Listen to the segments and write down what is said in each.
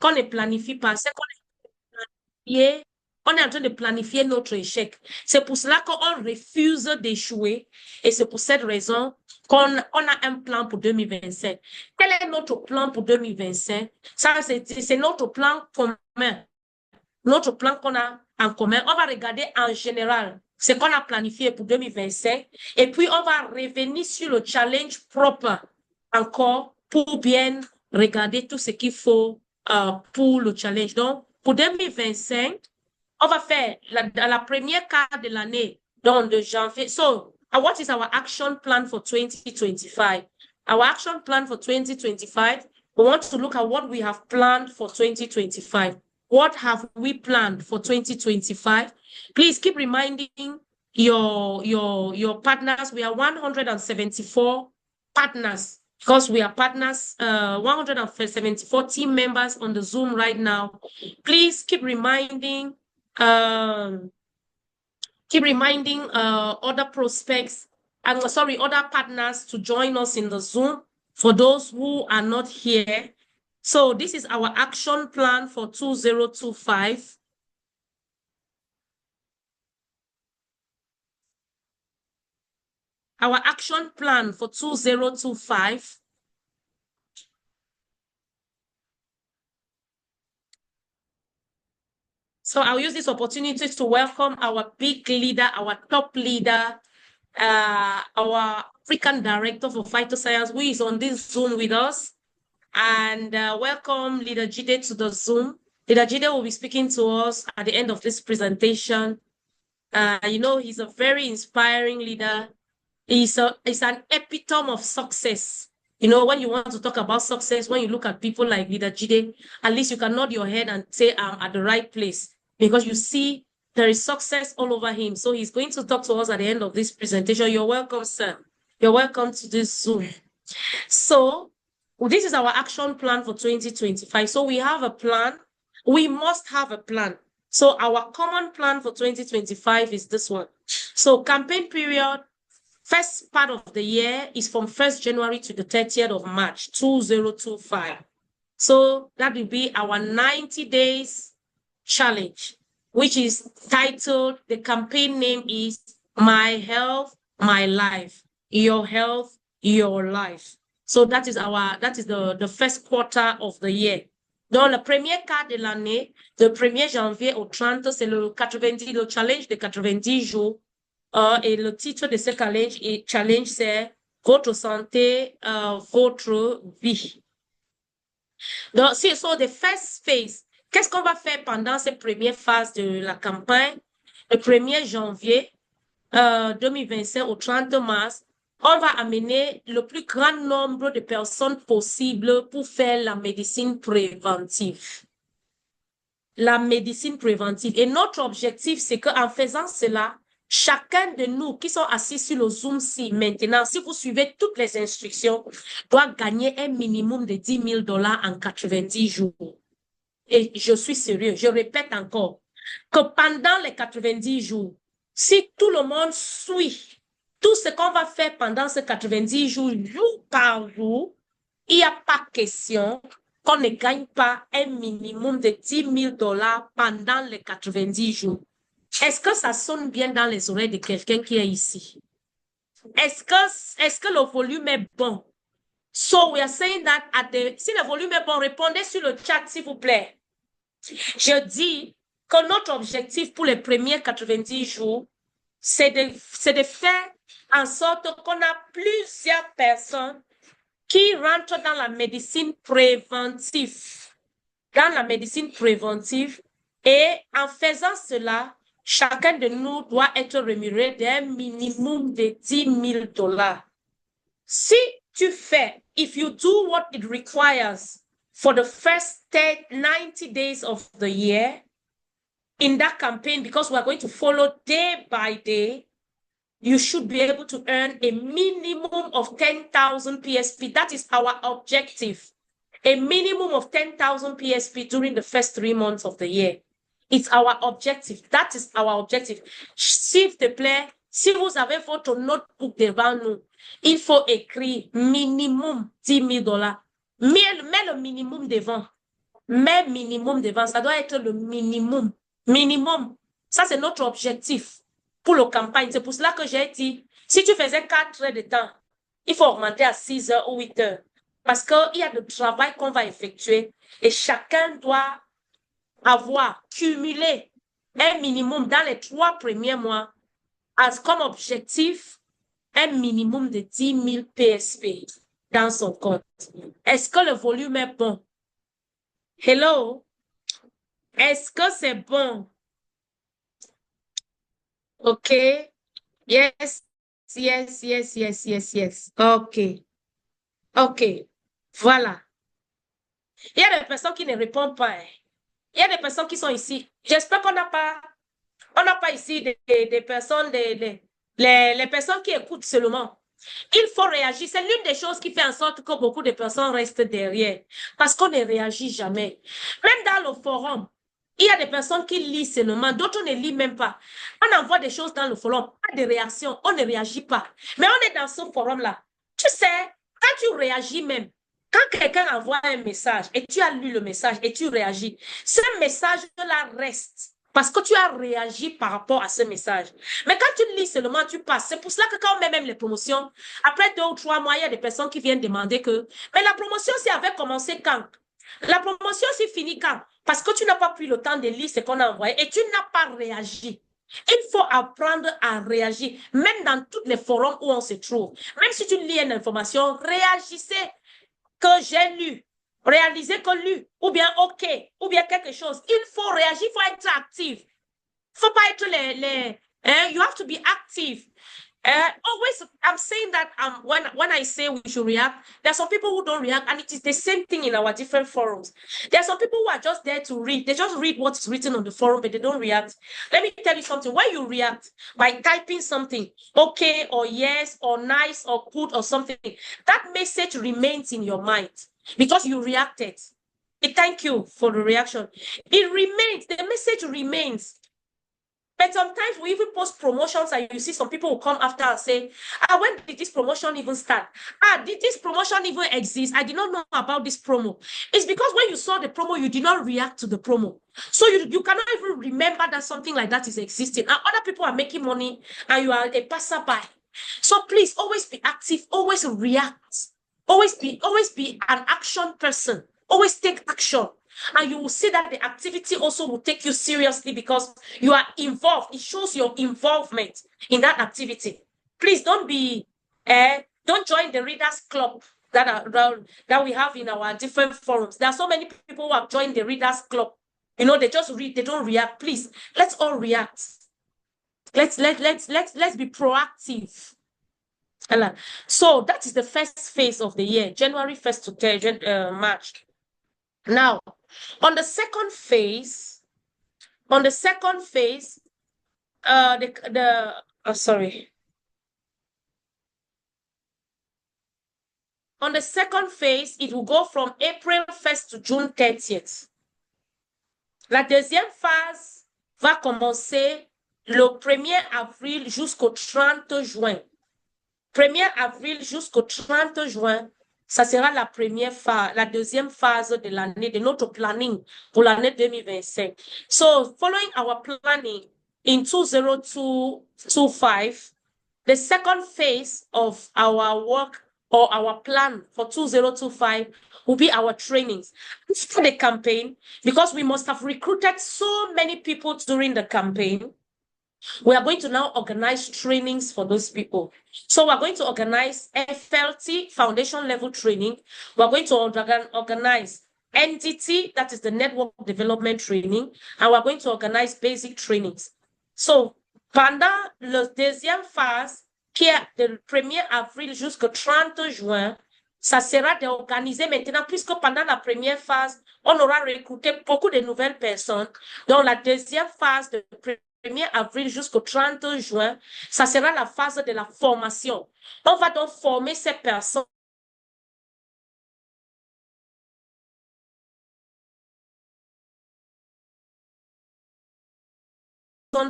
qu'on ne planifie pas, c'est qu'on planifié, on est en train de planifier notre échec. C'est pour cela qu'on refuse d'échouer et c'est pour cette raison qu'on a un plan pour 2025. Quel est notre plan pour 2025? Ça, c'est notre plan commun. Notre plan qu'on a en commun, on va regarder en général ce qu'on a planifié pour 2025 et puis on va revenir sur le challenge propre encore pour bien regarder tout ce qu'il faut pour le challenge. Donc, pour 2025, on va faire la première quart de l'année, donc de janvier. So, what is our action plan for 2025? Our action plan for 2025, we want to look at what we have planned for 2025. What have we planned for 2025? Please keep reminding your partners. We are 174 partners because we are partners, 174 team members on the Zoom right now. Please keep reminding other prospects and other partners to join us in the Zoom for those who are not here. So this is our action plan for 2025. Our action plan for 2025. So I'll use this opportunity to welcome our big leader, our top leader, our African Director for Phytoscience, who is on this Zoom with us. And welcome Leader Jide to the Zoom. Leader Jide will be speaking to us at the end of this presentation. He's a very inspiring leader. He's an epitome of success. When you want to talk about success, when you look at people like Leader Jide, at least you can nod your head and say, I'm at the right place, because you see there is success all over him. So he's going to talk to us at the end of this presentation. You're welcome, sir. You're welcome to this Zoom. So this is our action plan for 2025. So we have a plan. We must have a plan. So our common plan for 2025 is this one. So campaign period, first part of the year is from 1st January to the 30th of March, 2025. So that will be our 90 days challenge, which is titled, the campaign name is My Health, My Life. Your health, your life. So that is the first quarter of the year. Dans le premier quart de l'année, de 1er janvier au 30, c'est le challenge de 90 jours. Et le titre de ce challenge, c'est Votre santé, votre vie. Donc, ce sont des first phase. Qu'est-ce qu'on va faire pendant cette première phase de la campagne? Le 1er janvier 2025 au 30 mars, on va amener le plus grand nombre de personnes possible pour faire la médecine préventive. La médecine préventive. Et notre objectif, c'est qu'en faisant cela, chacun de nous qui sont assis sur le Zoom-ci maintenant, si vous suivez toutes les instructions, doit gagner un minimum de $10 000 en 90 jours. Et je suis sérieux, je répète encore, que pendant les 90 jours, si tout le monde suit tout ce qu'on va faire pendant ces 90 jours, jour par jour, il n'y a pas question qu'on ne gagne pas un minimum de $10 000 pendant les 90 jours. Est-ce que ça sonne bien dans les oreilles de quelqu'un qui est ici? Est-ce que le volume est bon? So we are saying that si le volume est bon, répondez sur le chat, s'il vous plaît. Je dis que notre objectif pour les premiers 90 jours, c'est de faire en sorte qu'on a plusieurs personnes qui rentrent dans la médecine préventive. Dans la médecine préventive. Et en faisant cela, chacun de nous doit être rémunéré d'un minimum de $10 000. Si tu fais, if you do what it requires for the first 90 days of the year in that campaign, because we are going to follow day by day, you should be able to earn a minimum of 10,000 PSP. That is our objective. A minimum of 10,000 PSP during the first 3 months of the year. It's our objective. That is our objective. S'il te plaît, si vous avez votre notebook devant nous, il faut écrire minimum $10 000. Mets le minimum devant. mets minimum devant. Ça doit être le minimum. Minimum. Ça, c'est notre objectif pour la campagne. C'est pour cela que j'ai dit, si tu faisais 4 heures de temps, il faut augmenter à 6 heures ou 8 heures. Parce qu'il y a du travail qu'on va effectuer et chacun doit avoir cumulé un minimum dans les 3 premiers mois comme objectif un minimum de 10 000 PSP dans son compte. Est-ce que le volume est bon? Hello? Est-ce que c'est bon? OK? Yes, yes, yes, yes, yes, yes. OK. OK. Voilà. Il y a des personnes qui ne répondent pas. Hein. Il y a des personnes qui sont ici. J'espère qu'on n'a pas ici des personnes, les personnes qui écoutent seulement. Il faut réagir. C'est l'une des choses qui fait en sorte que beaucoup de personnes restent derrière. Parce qu'on ne réagit jamais. Même dans le forum, il y a des personnes qui lisent seulement, d'autres ne lisent même pas. On envoie des choses dans le forum, pas de réaction, on ne réagit pas. Mais on est dans ce forum-là. Tu sais, quand tu réagis même, quand quelqu'un envoie un message et tu as lu le message et tu réagis, ce message-là reste. Parce que tu as réagi par rapport à ce message. Mais quand tu lis seulement, tu passes. C'est pour cela que quand on met même les promotions, après 2 ou 3 mois, il y a des personnes qui viennent demander que, mais la promotion, ça avait commencé quand? La promotion, c'est fini quand? Parce que tu n'as pas pris le temps de lire ce qu'on a envoyé et tu n'as pas réagi. Il faut apprendre à réagir, même dans tous les forums où on se trouve. Même si tu lis une information, réagissez que j'ai lu. Réaliser que lu, ou bien OK, ou bien quelque chose. Il faut réagir, il faut être actif. Il ne faut pas être you have to be active. Always, I'm saying that when I say we should react, there are some people who don't react, and it is the same thing in our different forums. There are some people who are just there to read. They just read what is written on the forum, but they don't react. Let me tell you something. When you react by typing something, okay, or yes, or nice, or good, or something, that message remains in your mind because you reacted. Thank you for the reaction. It remains, the message remains. But sometimes we even post promotions and you see some people will come after and say, when did this promotion even start? Did this promotion even exist? I did not know about this promo. It's because when you saw the promo, you did not react to the promo. So you cannot even remember that something like that is existing. And other people are making money and you are a passerby. So please always be active, always react. Always be an action person. Always take action. And you will see that the activity also will take you seriously because you are involved. It shows your involvement in that activity. Please don't join the readers club that we have in our different forums. There are so many people who have joined the readers club. You know, they just read, they don't react. Please, let's all react. Let's be proactive. So that is the first phase of the year, January 1st to March. Now, on the second phase, sorry. On the second phase, it will go from April 1st to June 30th. La deuxième phase va commencer le 1er avril jusqu'au 30 juin. 1er avril jusqu'au 30 juin, ça sera la deuxième phase de l'année, de notre planning pour l'année 2025. So, following our planning in 2025, the second phase of our work or our plan for 2025 will be our trainings. After the campaign, because we must have recruited so many people during the campaign, we are going to now organize trainings for those people. So we're going to organize FLT, foundation level training. We're going to organize NDT, that is the network development training, and we're going to organize basic trainings. So pendant la deuxième phase, qui est du 1er avril jusqu'au 30 juin, ça sera d'organiser maintenant, puisque pendant la première phase, on aura recruté beaucoup de nouvelles personnes. Dans la deuxième phase de 1er avril jusqu'au 30 juin, ça sera la phase de la formation. On va donc former ces personnes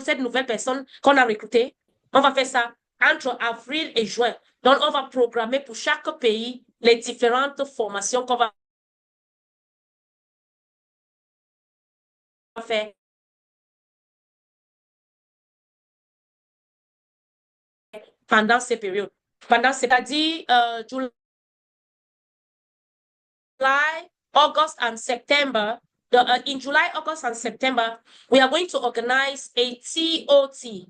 cette nouvelle personne qu'on a recrutée. On va faire ça entre avril et juin. Donc, on va programmer pour chaque pays les différentes formations qu'on va faire pendant ces périodes. C'est-à-dire July, August, and September. In July, August, and September, we are going to organize a TOT.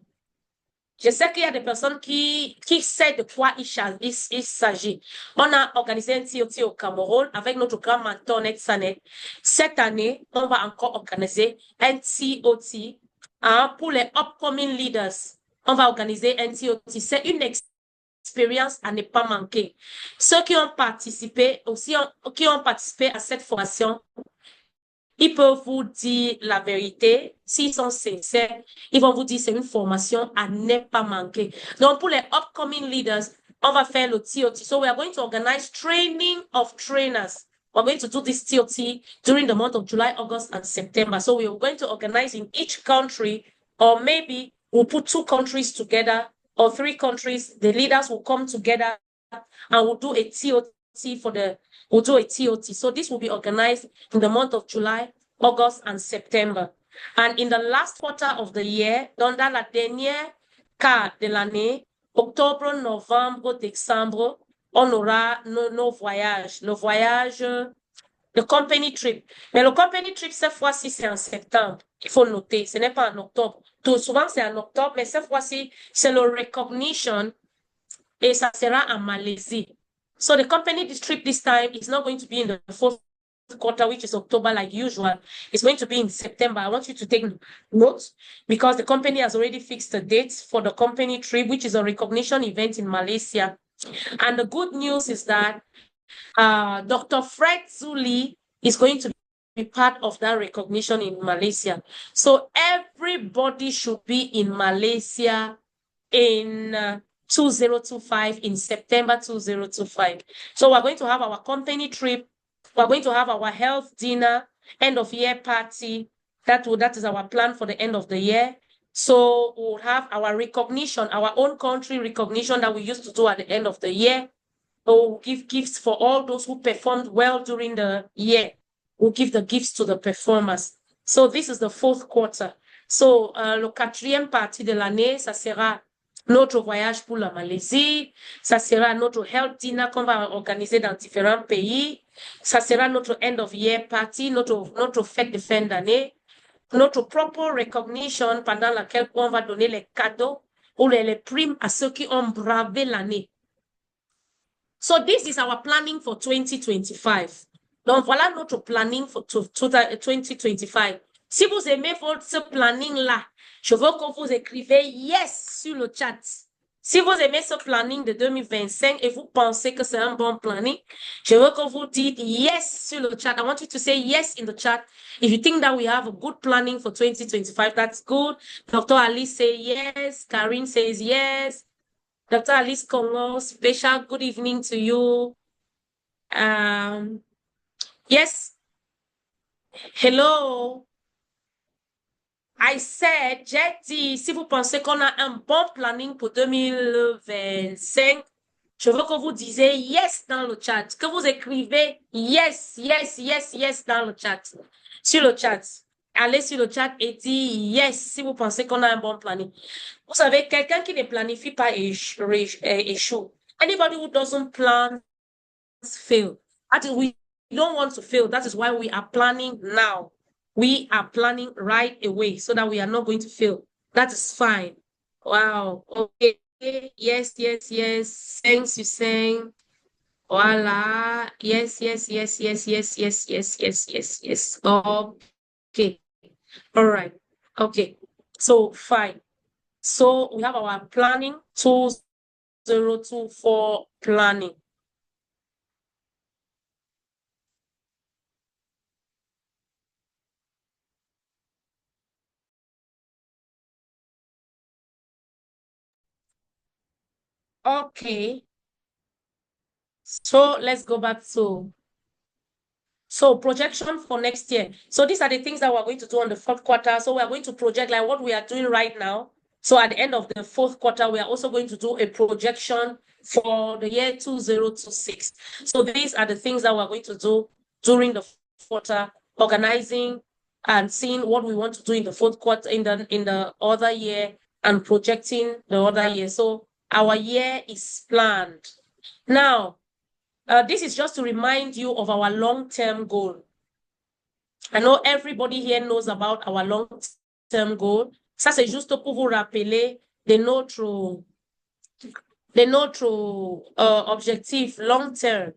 Je sais qu'il y a des personnes qui savent de quoi il s'agit. On a organisé un TOT au Cameroun avec notre grand mentor Ned Sanet. Cette année, on va encore organiser un TOT pour les upcoming leaders. On va organiser un TOT. C'est une expérience à ne pas manquer. Ceux qui ont participé à cette formation, ils peuvent vous dire la vérité. S'ils sont sincères, ils vont vous dire c'est une formation à ne pas manquer. Donc, pour les upcoming leaders, on va faire le TOT. So, we are going to organize training of trainers. We're going to do this TOT during the month of July, August, and September. So, we are going to organize in each country, or maybe we'll put 2 countries together, or 3 countries. The leaders will come together and we'll do a TOT we'll do a TOT. So this will be organized in the month of July, August, and September. And in the last quarter of the year, dans la dernière quart de l'année, octobre, novembre, décembre, on aura nos voyages. Le voyage, le company trip. Mais le company trip, cette fois-ci, c'est en septembre. Il faut noter, ce n'est pas en octobre. Tout souvent, c'est en octobre, mais cette fois-ci, c'est le recognition et ça sera en Malaisie. So the company trip this time is not going to be in the fourth quarter, which is October like usual. It's going to be in September. I want you to take notes because the company has already fixed the dates for the company trip, which is a recognition event in Malaysia. And the good news is that Dr. Fred Zuli is going to be part of that recognition in Malaysia. So everybody should be in Malaysia in 2025, in September 2025. So we're going to have our company trip. We're going to have our health dinner, end of year party. That is our plan for the end of the year. So we'll have our recognition, our own country recognition that we used to do at the end of the year. We'll give gifts for all those who performed well during the year. We'll give the gifts to the performers. So this is the fourth quarter. So le 4e partie de l'année, ça sera notre voyage pour la Malaisie, ça sera notre health dinner qu'on va organiser dans différents pays, ça sera notre end of year party, notre fête de fin d'année, notre propre recognition pendant laquelle on va donner les cadeaux ou les primes à ceux qui ont bravé l'année. So this is our planning for 2025. Donc voilà notre planning for 2025. Si vous aimez ce planning-là, je veux que vous écrivez yes sur le chat. Si vous aimez ce planning de 2025 et vous pensez que c'est un bon planning, je veux que vous dites yes sur le chat. I want you to say yes in the chat. If you think that we have a good planning for 2025, that's good. Dr. Alice says yes. Karine says yes. Dr. Alice Congo, special good evening to you. Yes. Hello. I said, j'ai dit, si vous pensez qu'on a un bon planning pour 2025, je veux que vous disiez yes dans le chat, que vous écrivez yes, yes, yes, yes dans le chat, sur le chat. Allez sur le chat et dis yes si vous pensez qu'on a un bon planning. Vous savez, quelqu'un qui ne planifie pas échoue. Anybody who doesn't plan fail. That is, we don't want to fail. That is why we are planning now. We are planning right away so that we are not going to fail. That is fine. Wow. Okay. Yes, yes, yes. Thanks, you saying. Voila. Yes, yes, yes, yes, yes, yes, yes, yes, yes, yes. Okay. All right. Okay. So fine. So we have our planning 2024 planning. Okay. So let's go back to projection for next year. So these are the things that we're going to do on the fourth quarter. So we're going to project like what we are doing right now. So at the end of the fourth quarter, we are also going to do a projection for the year 2026. So these are the things that we're going to do during the quarter, organizing and seeing what we want to do in the fourth quarter, in the other year, and projecting the other year. So our year is planned. Now, this is just to remind you of our long-term goal. I know everybody here knows about our long-term goal. Ça, c'est juste pour vous rappeler de notre objectif long-term.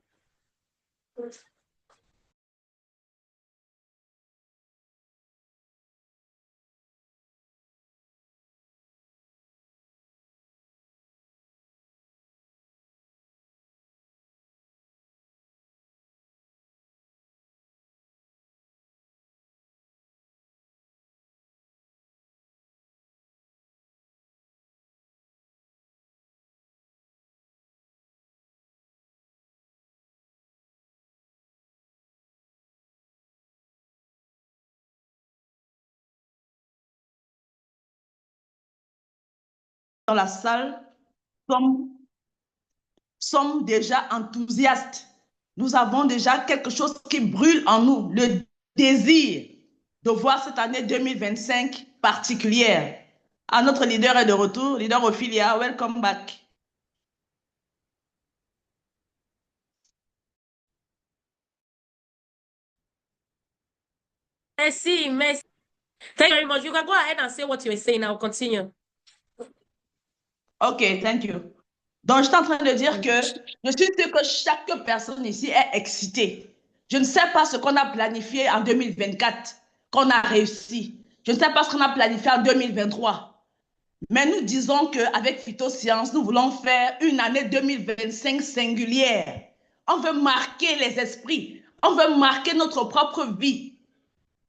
Dans la salle sommes déjà enthousiastes. Nous avons déjà quelque chose qui brûle en nous, le désir de voir cette année 2025 particulière. Notre leader est de retour, leader Ophelia, welcome back. Merci, merci. Thank you very much. You can go ahead and say what you were saying. I'll continue. OK, thank you. Donc, je suis en train de dire que je suis sûre que chaque personne ici est excitée. Je ne sais pas ce qu'on a planifié en 2024, qu'on a réussi. Je ne sais pas ce qu'on a planifié en 2023. Mais nous disons qu'avec Phytosciences, nous voulons faire une année 2025 singulière. On veut marquer les esprits. On veut marquer notre propre vie.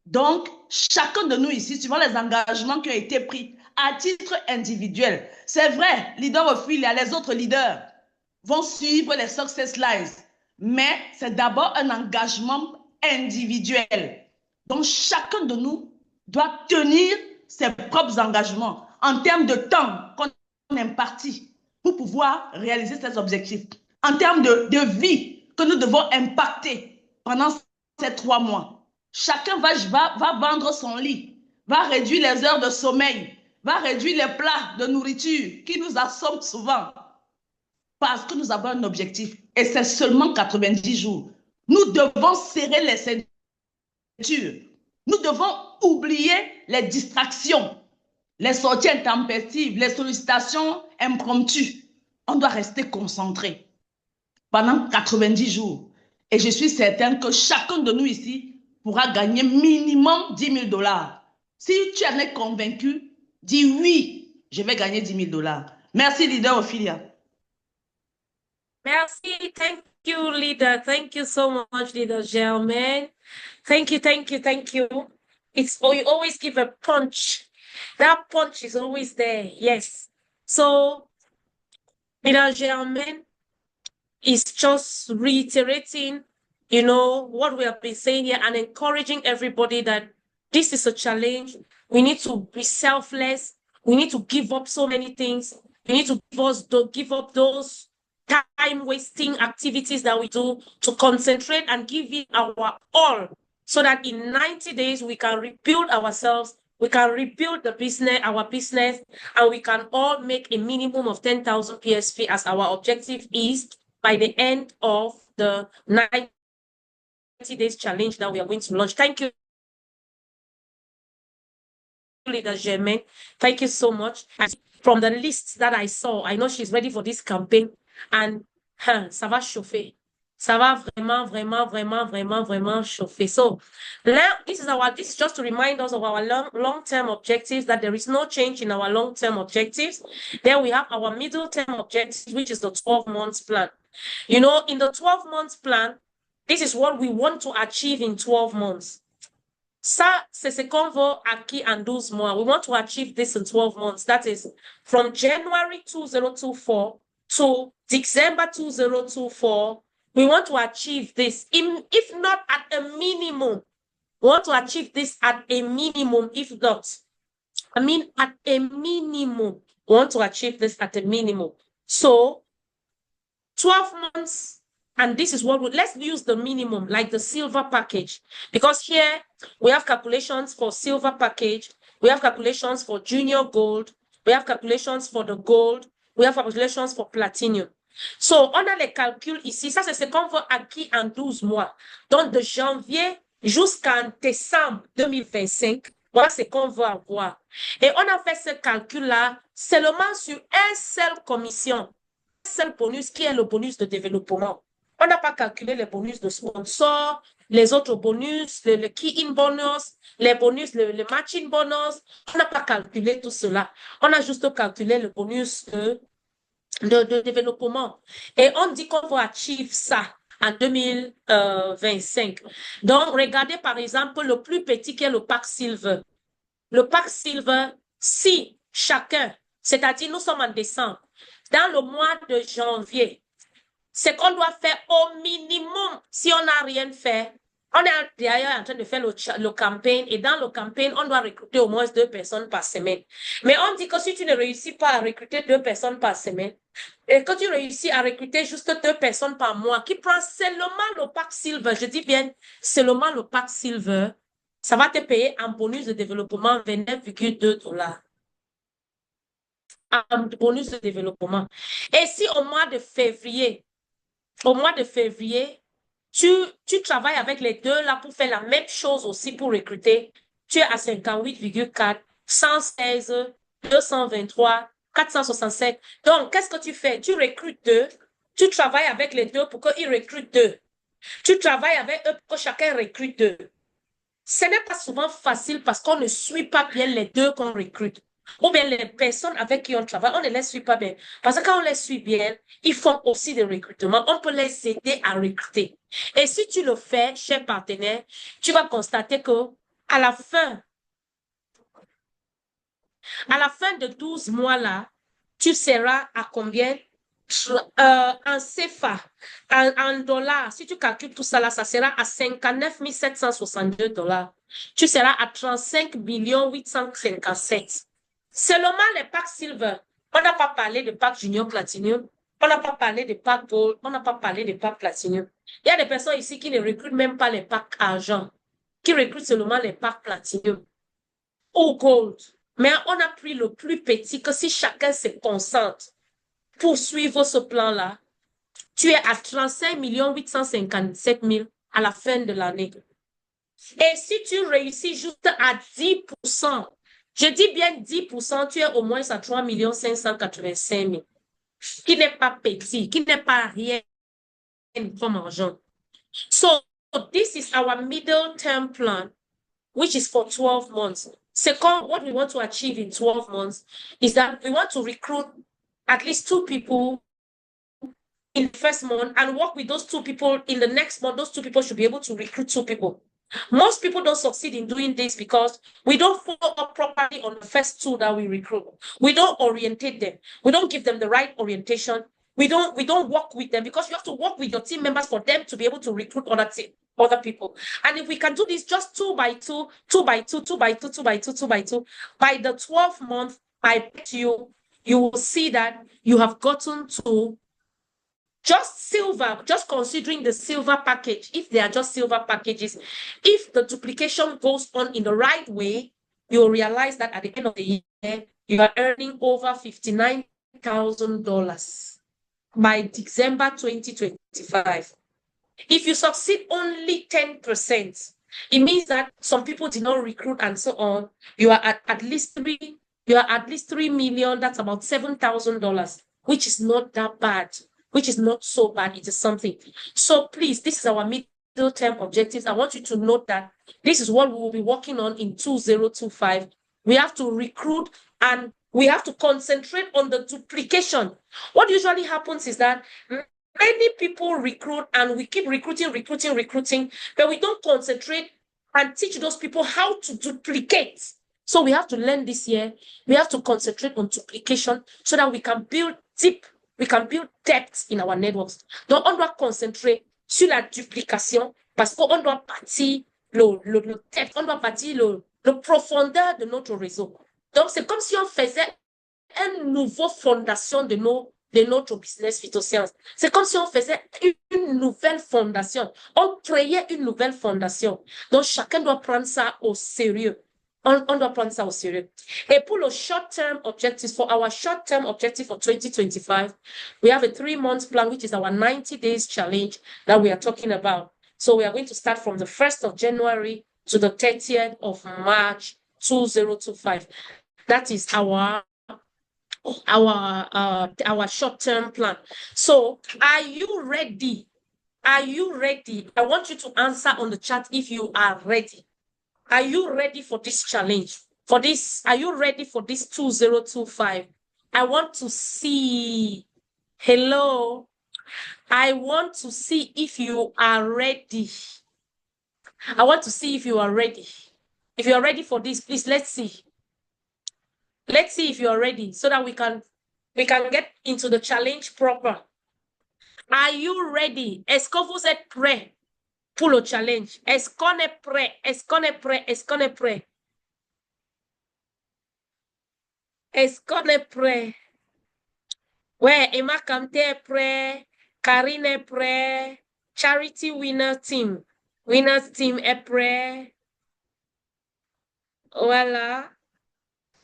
Donc, chacun de nous ici, suivant les engagements qui ont été pris à titre individuel, c'est vrai, leader Ophelia, les autres leaders vont suivre les success lines, mais c'est d'abord un engagement individuel. Donc, chacun de nous doit tenir ses propres engagements en termes de temps qu'on impartit pour pouvoir réaliser ces objectifs, en termes de vie que nous devons impacter pendant ces 3 mois. Chacun va vendre son lit, va réduire les heures de sommeil, va réduire les plats de nourriture qui nous assomment souvent parce que nous avons un objectif et c'est seulement 90 jours. Nous devons serrer les ceintures. Nous devons oublier les distractions, les sorties intempestives, les sollicitations impromptues. On doit rester concentré pendant 90 jours. Et je suis certaine que chacun de nous ici pourra gagner minimum 10 000 $. Si tu en es convaincu, dis oui, je vais gagner 10 000 $. Merci, leader Ophelia. Merci. Thank you, leader. Thank you so much, leader Germaine. Thank you, thank you, thank you. You always give a punch. That punch is always there. Yes. So, leader Germaine is just reiterating, what we have been saying here and encouraging everybody that this is a challenge. We need to be selfless. We need to give up so many things. We need to give up those time-wasting activities that we do to concentrate and give it our all so that in 90 days we can rebuild ourselves, we can rebuild our business, and we can all make a minimum of 10,000 PSV as our objective is by the end of the 90 days challenge that we are going to launch. Thank you, leader Germaine. Thank you so much. And from the list that I saw, I know she's ready for this campaign. And ça va chauffer. Ça va vraiment, vraiment, vraiment, vraiment, vraiment chauffer. So this is just to remind us of our long-term objectives, that there is no change in our long-term objectives. Then we have our middle-term objectives, which is the 12 months plan. In the 12 months plan, this is what we want to achieve in 12 months. Ça, c'est ce qu'on veut acquis en 12 mois. We want to achieve this in 12 months. That is from January 2024 to December 2024, we want to achieve this, if not at a minimum. We want to achieve this at a minimum, if not. At a minimum. We want to achieve this at a minimum. So, 12 months And this is what let's use the minimum, like the silver package, because here we have calculations for silver package, we have calculations for junior gold, we have calculations for the gold, we have calculations for platinum. So, on a les calculs ici, ça c'est ce qu'on voit acquis en 12 mois. Donc, de janvier jusqu'en décembre 2025, voilà ce qu'on va avoir. Et on a fait ce calcul-là seulement sur un seul commission, un seul bonus qui est le bonus de développement. On n'a pas calculé les bonus de sponsor, les autres bonus, le key-in bonus, les bonus, le matching bonus. On n'a pas calculé tout cela. On a juste calculé le bonus de développement. Et on dit qu'on va achieve ça en 2025. Donc, regardez par exemple le plus petit qui est le pack silver. Le pack silver, si chacun, c'est-à-dire nous sommes en décembre, dans le mois de janvier, c'est qu'on doit faire au minimum, si on n'a rien fait, on est d'ailleurs en train de faire le campaign et dans le campaign, on doit recruter au moins 2 personnes par semaine. Mais on dit que si tu ne réussis pas à recruter 2 personnes par semaine et que tu réussis à recruter juste 2 personnes par mois qui prend seulement le pack silver, je dis bien seulement le pack silver, ça va te payer un bonus de développement 29,2 $. Un bonus de développement. Et si au mois de février, tu travailles avec les deux là pour faire la même chose aussi pour recruter. Tu es à 58,4, 116, 223, 467. Donc, qu'est-ce que tu fais? Tu recrutes 2. Tu travailles avec les deux pour qu'ils recrutent 2. Tu travailles avec eux pour que chacun recrute 2. Ce n'est pas souvent facile parce qu'on ne suit pas bien les deux qu'on recrute. Ou bien les personnes avec qui on travaille, on ne les suit pas bien. Parce que quand on les suit bien, ils font aussi des recrutements. On peut les aider à recruter. Et si tu le fais, cher partenaire, tu vas constater que à la fin de 12 mois là, tu seras à combien? En CFA, en dollars, si tu calcules tout ça là, ça sera à 59 762 $. Tu seras à 35 857. Seulement les packs silver. On n'a pas parlé de pack junior platinum. On n'a pas parlé de pack gold. On n'a pas parlé de pack platinum. Il y a des personnes ici qui ne recrutent même pas les packs argent, qui recrutent seulement les packs platinum ou gold. Mais on a pris le plus petit que si chacun se concentre pour suivre ce plan-là, tu es à 35 857 000 à la fin de l'année. Et si tu réussis juste à 10%, je dis bien 10%, tu es au moins à 3 585 000, qui n'est pas petit, qui n'est pas rien comme argent. So, this is our middle term plan, which is for 12 months. Second, what we want to achieve in 12 months is that we want to recruit at least 2 people in the first month and work with those 2 people in the next month. Those 2 people should be able to recruit 2 people. Most people don't succeed in doing this because we don't follow up properly on the first 2 that we recruit. We don't orientate them. We don't give them the right orientation. We don't work with them because you have to work with your team members for them to be able to recruit other people. And if we can do this just 2 by 2, 2 by 2, 2 by 2, 2 by 2, 2 by 2, by the 12th month, I bet you will see that you have gotten to just silver, just considering the silver package, if they are just silver packages, if the duplication goes on in the right way, you'll realize that at the end of the year, you are earning over $59,000 by December 2025. If you succeed only 10%, it means that some people did not recruit and so on. You are at least 3 million, that's about $7,000, which is not that bad. Which is not so bad, it is something. So please, this is our middle term objectives. I want you to note that this is what we will be working on in 2025. We have to recruit and we have to concentrate on the duplication. What usually happens is that many people recruit and we keep recruiting, but we don't concentrate and teach those people how to duplicate. So we have to learn this year. We have to concentrate on duplication so that we can build depth in our networks. Donc, on doit concentrer sur la duplication parce qu'on doit bâtir le depth, on doit bâtir le profondeur de notre réseau. Donc, c'est comme si on faisait une nouvelle fondation de nos de notre business phytosciences. C'est comme si on faisait une nouvelle fondation. On créait une nouvelle fondation. Donc, chacun doit prendre ça au sérieux. On doit prendre ça au sérieux. Et pour le short-term objectives, for our short-term objective for 2025, we have a 3-month plan, which is our 90 days challenge that we are talking about. So we are going to start from the 1st of January to the 30th of March, 2025. That is our short-term plan. So are you ready? Are you ready? I want you to answer on the chat if you are ready. Are you ready for this challenge? For this, are you ready for this 2025? I want to see. Hello. I want to see if you are ready. I want to see if you are ready. If you are ready for this, please, let's see. Let's see if you are ready so that we can get into the challenge proper. Are you ready? Est-ce que vous êtes prêts pour le challenge? Est-ce qu'on est prêt? Est-ce qu'on est prêt? Est-ce qu'on est prêt? Est-ce qu'on est prêt? Ouais, Emma Kamte est prêt. Karine est prêt. Charity Winner Team. Winners Team est prêt. Voilà.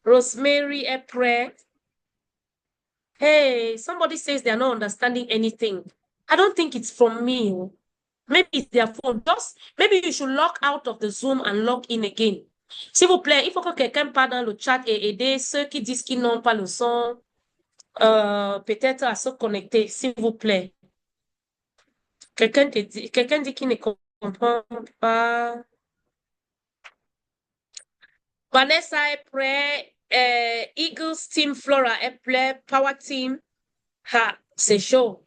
Rosemary est prêt. Hey, somebody says they're not understanding anything. I don't think it's from me. Maybe it's their phone. Just, maybe you should log out of the Zoom and log in again. S'il vous plaît, il faut que quelqu'un parle dans le chat et aider ceux qui disent qu'ils n'ont pas le son, peut-être à se connecter, s'il vous plaît. Quelqu'un dit qu'il ne comprend pas. Vanessa est prêt. Eagles Team Flora est prêt. Power Team. Ha, c'est chaud.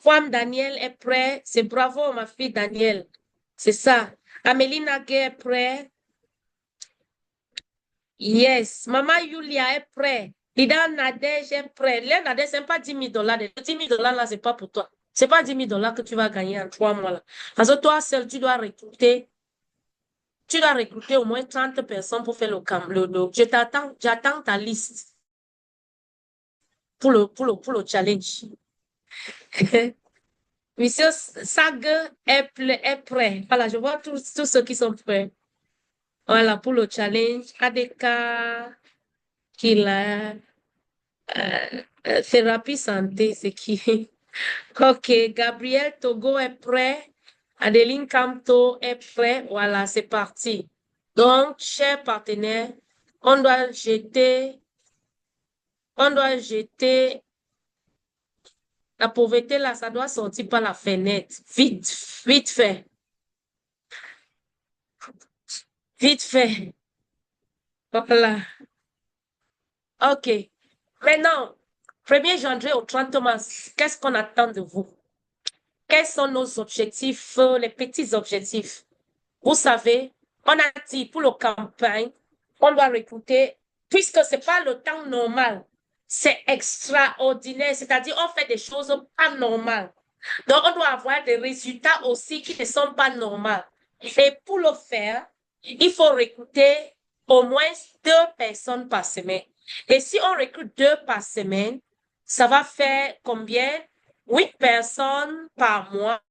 Juan Daniel est prêt. C'est bravo, ma fille Daniel. C'est ça. Amélie Naguet est prêt. Yes. Maman Yulia est prêt. Lida Nadège est prêt. Lida Nadège, ce n'est pas 10 000 $. Les 10 000 $, là, ce n'est pas pour toi. Ce n'est pas 10 000 $ que tu vas gagner en 3 mois. Là. Parce que toi seul, tu dois recruter. Tu dois recruter au moins 30 personnes pour faire le camp. J'attends ta liste pour le challenge. Monsieur Sag est prêt. Voilà, je vois tous ceux qui sont prêts. Voilà, pour le challenge. ADK, Kila, Thérapie Santé, c'est qui? Ok, Gabriel Togo est prêt. Adeline Camto est prêt. Voilà, c'est parti. Donc, chers partenaires, on doit jeter la pauvreté là, ça doit sortir par la fenêtre. Vite, vite fait. Vite fait. Voilà. OK. Maintenant, 1er janvier au 30 mars, qu'est-ce qu'on attend de vous? Quels sont nos objectifs, les petits objectifs? Vous savez, on a dit pour la campagne, on doit recruter, puisque ce n'est pas le temps normal, c'est extraordinaire, c'est-à-dire on fait des choses pas normales. Donc, on doit avoir des résultats aussi qui ne sont pas normaux. Et pour le faire, il faut recruter au moins 2 personnes par semaine. Et si on recrute 2 par semaine, ça va faire combien? 8 personnes par mois.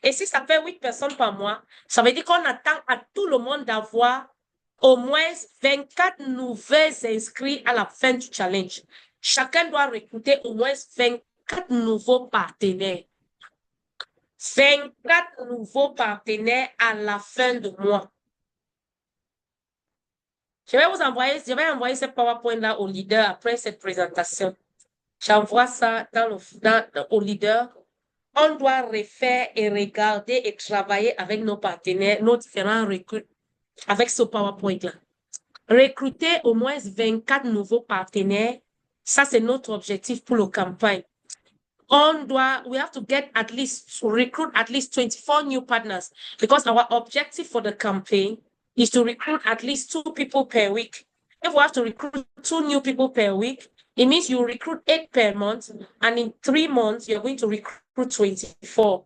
Et si ça fait 8 personnes par mois, ça veut dire qu'on attend à tout le monde d'avoir au moins 24 nouvelles inscrits à la fin du challenge. Chacun doit recruter au moins 24 nouveaux partenaires. 24 nouveaux partenaires à la fin du mois. Je vais envoyer ce PowerPoint-là au leader après cette présentation. J'envoie ça au leader. On doit refaire et regarder et travailler avec nos partenaires, nos différents recrues, avec ce PowerPoint-là. Recruter au moins 24 nouveaux partenaires, ça c'est notre objectif pour la campagne. We have to recruit at least 24 new partners because our objective for the campaign is to recruit at least 2 people per week. If we have to recruit 2 new people per week, it means you recruit 8 per month, and in 3 months, you're going to recruit 24.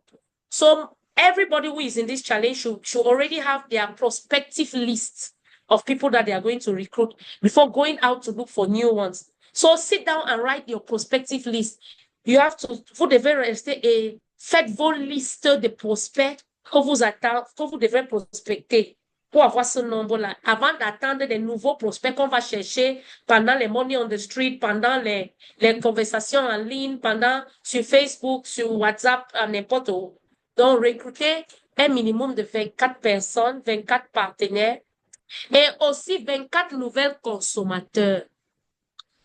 So everybody who is in this challenge should already have their prospective list of people that they are going to recruit before going out to look for new ones. So sit down and write your prospective list. You have to, vous devez rester et faites vos listes de prospects que vous attendez, que vous devez prospecter pour avoir ce nombre-là, avant d'attendre des nouveaux prospects qu'on va chercher pendant les money on the street, pendant les conversations en ligne, pendant sur Facebook, sur WhatsApp, n'importe où. Donc, recruter un minimum de 24 personnes, 24 partenaires et aussi 24 nouvelles consommateurs.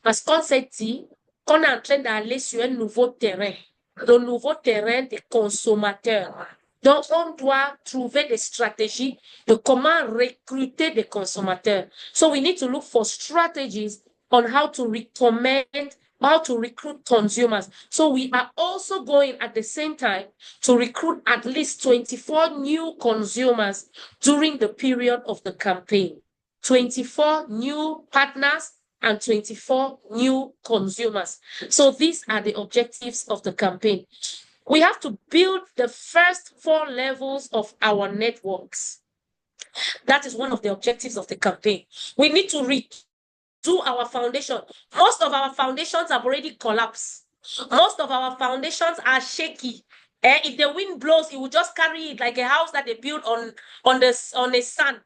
Parce qu'on s'est dit qu'on est en train d'aller sur un nouveau terrain, le nouveau terrain des consommateurs. Donc, on doit trouver des stratégies de comment recruter des consommateurs. So, we need to look for strategies on how to recommend, how to recruit consumers. So, we are also going at the same time to recruit at least 24 new consumers during the period of the campaign. 24 new partners and 24 new consumers. So these are the objectives of the campaign. We have to build the first 4 levels of our networks. That is one of the objectives of the campaign. We need to redo our foundation. Most of our foundations have already collapsed. Most of our foundations are shaky. If the wind blows, it will just carry it like a house that they built on the sun.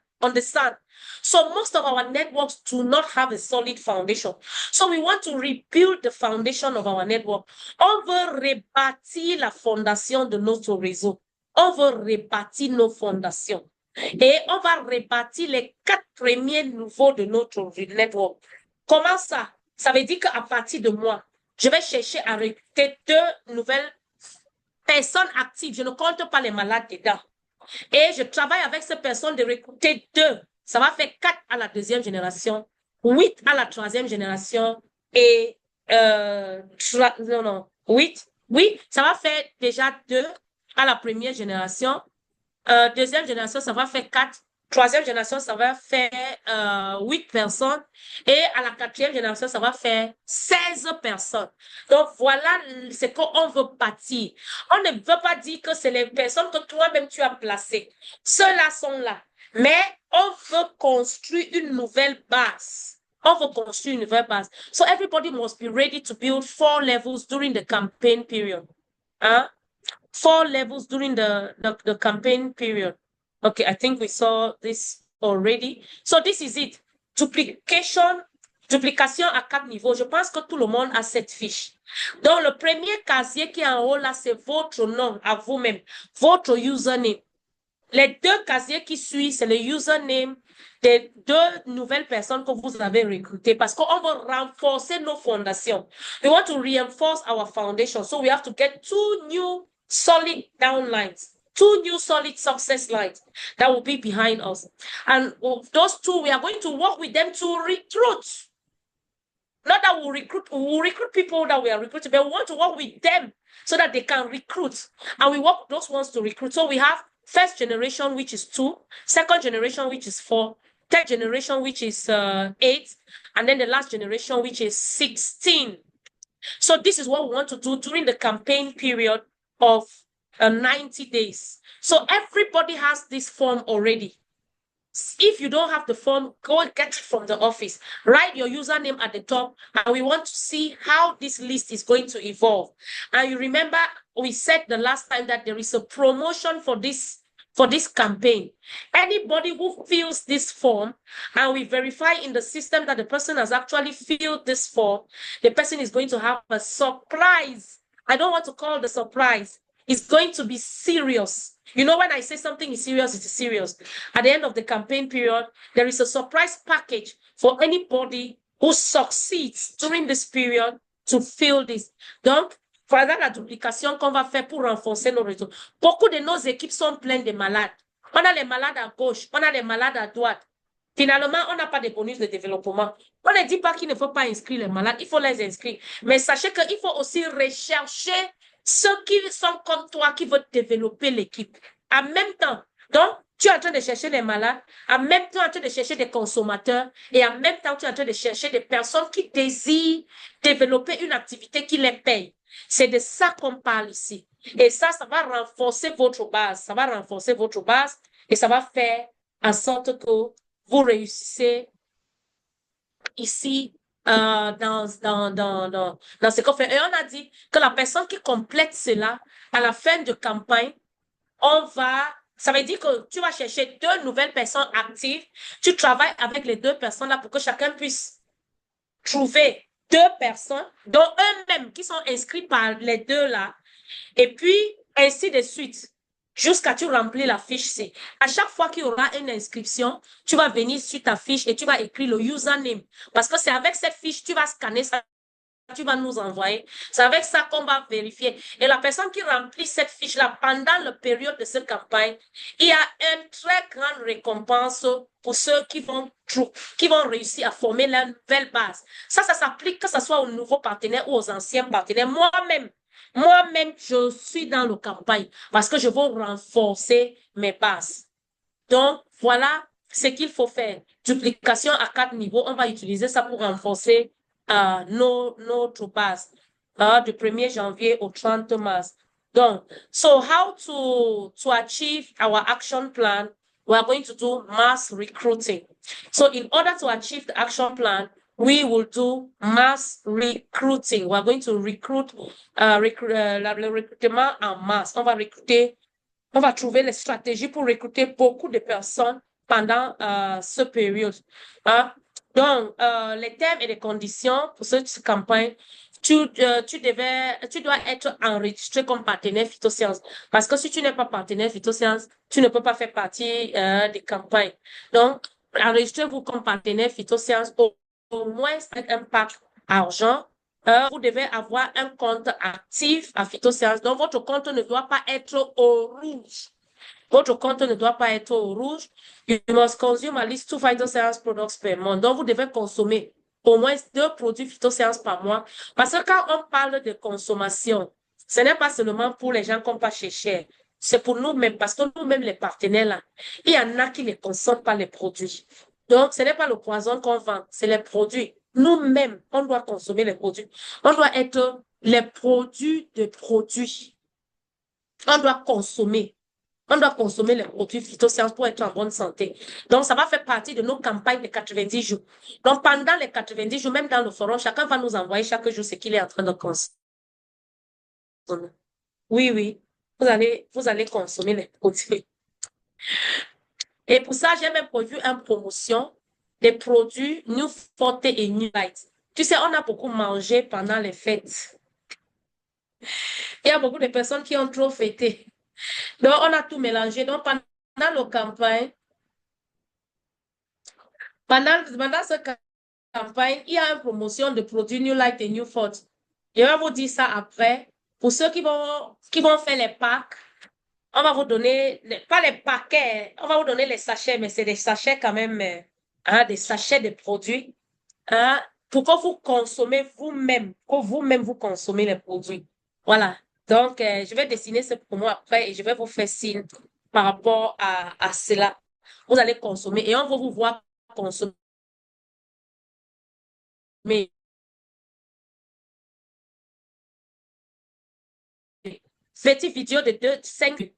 So most of our networks do not have a solid foundation. So we want to rebuild the foundation of our network. On veut rebâtir la fondation de notre réseau. On veut rebâtir nos fondations. Et on va rebâtir les 4 premiers niveaux de notre network. Comment ça? Ça veut dire qu'à partir de moi, je vais chercher à recruter 2 nouvelles personnes actives. Je ne compte pas les malades dedans. Et je travaille avec ces personnes de recruter 2. Ça va faire 4 à la 2e génération, 8 à la 3e génération et 8. Oui, ça va faire déjà 2 à la 1re génération. 2e génération, ça va faire 4. 3e génération, ça va faire 8 personnes. Et à la 4e génération, ça va faire 16 personnes. Donc, voilà ce qu'on veut bâtir. On ne veut pas dire que c'est les personnes que toi-même tu as placées. Ceux-là sont là. Mais on veut construire une nouvelle base. On veut construire une nouvelle base. So, everybody must be ready to build 4 levels during the campaign period. 4 levels during the campaign period. Okay, I think we saw this already. So this is it. Duplication à 4 niveaux. Je pense que tout le monde a cette fiche. Donc, le premier casier qui est en haut là, c'est votre nom à vous-même, votre username. Les 2 casiers qui suivent, c'est le username des 2 nouvelles personnes que vous avez recrutées parce qu'on veut renforcer nos fondations. We want to reinforce our foundation. So we have to get 2 new solid downlines, 2 new solid success lines that will be behind us. And those 2, we are going to work with them to recruit. Not that we'll recruit people that we are recruiting, but we want to work with them so that they can recruit. And we work those ones to recruit. So we have first generation, which is 2, second generation, which is 4, third generation, which is 8, and then the last generation, which is 16. So this is what we want to do during the campaign period of 90 days. So everybody has this form already. If you don't have the form, go and get it from the office. Write your username at the top, and we want to see how this list is going to evolve. And you remember, we said the last time that there is a promotion for this campaign. Anybody who fills this form, and we verify in the system that the person has actually filled this form, the person is going to have a surprise. I don't want to call it a surprise. It's going to be serious. You know, when I say something is serious, it is serious. At the end of the campaign period, there is a surprise package for anybody who succeeds during this period to fill this. Donc, voilà la duplication qu'on va faire pour renforcer nos réseaux. Beaucoup de nos équipes sont pleines de malades. On a les malades à gauche, on a les malades à droite. Finalement, on n'a pas de bonus de développement. On ne dit pas qu'il ne faut pas inscrire les malades, il faut les inscrire. Mais sachez qu'il faut aussi rechercher ceux qui sont comme toi, qui veulent développer l'équipe. En même temps, donc, tu es en train de chercher les malades, en même temps, tu es en train de chercher des consommateurs, et en même temps, tu es en train de chercher des personnes qui désirent développer une activité qui les paye. C'est de ça qu'on parle ici. Et ça va renforcer votre base. Ça va renforcer votre base et ça va faire en sorte que vous réussissez ici dans ce qu'on fait. Et on a dit que la personne qui complète cela, à la fin de campagne, ça veut dire que tu vas chercher 2 nouvelles personnes actives. Tu travailles avec les 2 personnes là pour que chacun puisse trouver 2 personnes, dont eux-mêmes qui sont inscrits par les 2 là. Et puis, ainsi de suite, jusqu'à tu remplir la fiche C. À chaque fois qu'il y aura une inscription, tu vas venir sur ta fiche et tu vas écrire le username. Parce que c'est avec cette fiche, tu vas scanner ça, tu vas nous envoyer. C'est avec ça qu'on va vérifier. Et la personne qui remplit cette fiche-là pendant la période de cette campagne, il y a une très grande récompense pour ceux qui vont réussir à former la nouvelle base. Ça s'applique que ce soit aux nouveaux partenaires ou aux anciens partenaires. Moi-même, je suis dans la campagne parce que je veux renforcer mes bases. Donc, voilà ce qu'il faut faire. Duplication à 4 niveaux. On va utiliser ça pour renforcer notre base du 1er janvier au 30 mars. Donc, so how to achieve our action plan? We are going to do mass recruiting. So in order to achieve the action plan, we will do mass recruiting. We are going to recruit, le recrutement en masse. On va trouver les stratégies pour recruter beaucoup de personnes pendant ce période. Hein? Donc, les thèmes et les conditions pour cette campagne, tu dois être enregistré comme partenaire Phytosciences. Parce que si tu n'es pas partenaire Phytosciences, tu ne peux pas faire partie des campagnes. Donc, enregistrez-vous comme partenaire Phytosciences au moins un pack argent. Vous devez avoir un compte actif à Phytosciences. Donc, votre compte ne doit pas être au rouge. Votre compte ne doit pas être au rouge. You must consume at least 2 phytoscience products per month. Donc, vous devez consommer au moins 2 produits phytosciences par mois. Parce que quand on parle de consommation, ce n'est pas seulement pour les gens qui n'ont pas cher. C'est pour nous-mêmes, parce que nous-mêmes, les partenaires, là, il y en a qui ne consomment pas les produits. Donc, ce n'est pas le poison qu'on vend, c'est les produits. Nous-mêmes, on doit consommer les produits. On doit être les produits de produits. On doit consommer. On doit consommer les produits phytosciences pour être en bonne santé. Donc, ça va faire partie de nos campagnes de 90 jours. Donc, pendant les 90 jours, même dans le forum, chacun va nous envoyer chaque jour ce qu'il est en train de consommer. Oui, oui. Vous allez consommer les produits. Et pour ça, j'ai même prévu une promotion des produits New Forte et New Light. Tu sais, on a beaucoup mangé pendant les fêtes. Il y a beaucoup de personnes qui ont trop fêté. Donc, on a tout mélangé. Donc, pendant la campagne, pendant cette campagne, il y a une promotion de produits New Light et New Forte. Je vais vous dire ça après. Pour ceux qui vont faire les packs, on va vous donner, pas les paquets, on va vous donner les sachets, mais c'est des sachets quand même, des sachets de produits, pour que vous consommez vous-même, que vous-même vous consommez les produits. Voilà. Donc, je vais dessiner ce promo après et je vais vous faire signe par rapport à cela. Vous allez consommer et on va vous voir consommer. Petite vidéo de 5 minutes.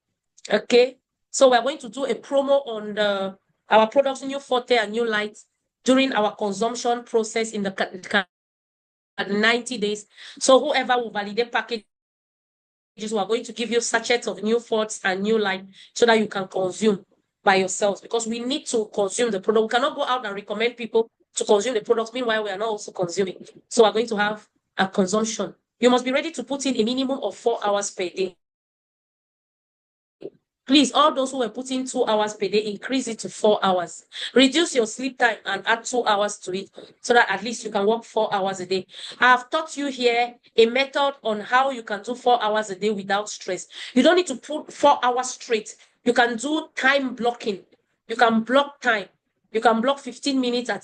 Okay. So we're going to do a promo on our products, New Forte and New Light, during our consumption process in the 90 days. So whoever will validate packages, we are going to give you sachets of New Forte and New Light so that you can consume by yourselves, because we need to consume the product. We cannot go out and recommend people to consume the products. Meanwhile, we are not also consuming. So we're going to have a consumption. You must be ready to put in a minimum of 4 hours per day. Please, all those who were putting 2 hours per day, increase it to 4 hours. Reduce your sleep time and add 2 hours to it so that at least you can work 4 hours a day. I have taught you here a method on how you can do 4 hours a day without stress. You don't need to put 4 hours straight. You can do time blocking. You can block time. You can block 15 minutes at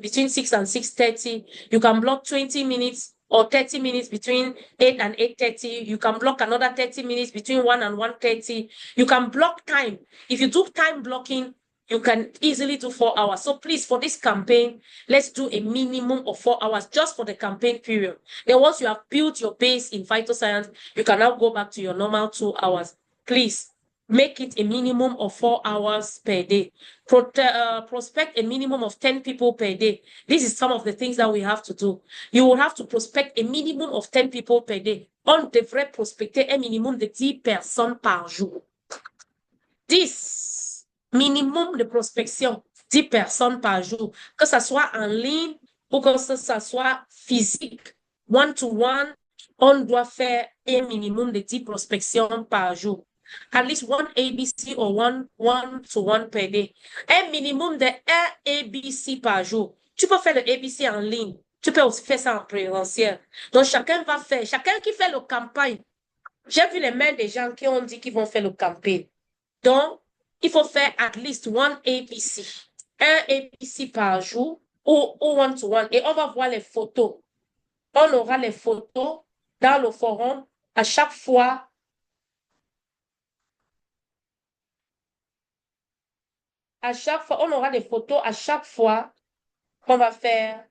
between 6 and 6:30. You can block 20 minutes or 30 minutes between 8 and 8:30. You can block another 30 minutes between 1 and 1:30. You can block time. If you do time blocking, you can easily do 4 hours. So please, for this campaign, let's do a minimum of 4 hours just for the campaign period. Then once you have built your base in phytoscience, you can now go back to your normal 2 hours. Please, make it a minimum of 4 hours per day. Prospect a minimum of 10 people per day. This is some of the things that we have to do. You will have to prospect a minimum of 10 people per day. On devrait prospecter un minimum de 10 personnes par jour. 10 minimum de prospection, 10 personnes par jour, que ce soit en ligne ou que ce soit physique, one-to-one, on doit faire un minimum de 10 prospections par jour. At least one ABC or one-to-one per day. Un minimum de 1 ABC par jour. Tu peux faire le ABC en ligne. Tu peux aussi faire ça en présentiel. Donc, chacun qui fait le campagne. J'ai vu les mains des gens qui ont dit qu'ils vont faire le campagne. Donc, il faut faire at least one ABC. Un ABC par jour ou one-to-one. Et on va voir les photos. On aura les photos dans le forum à chaque fois. À chaque fois, on aura des photos à chaque fois qu'on va faire.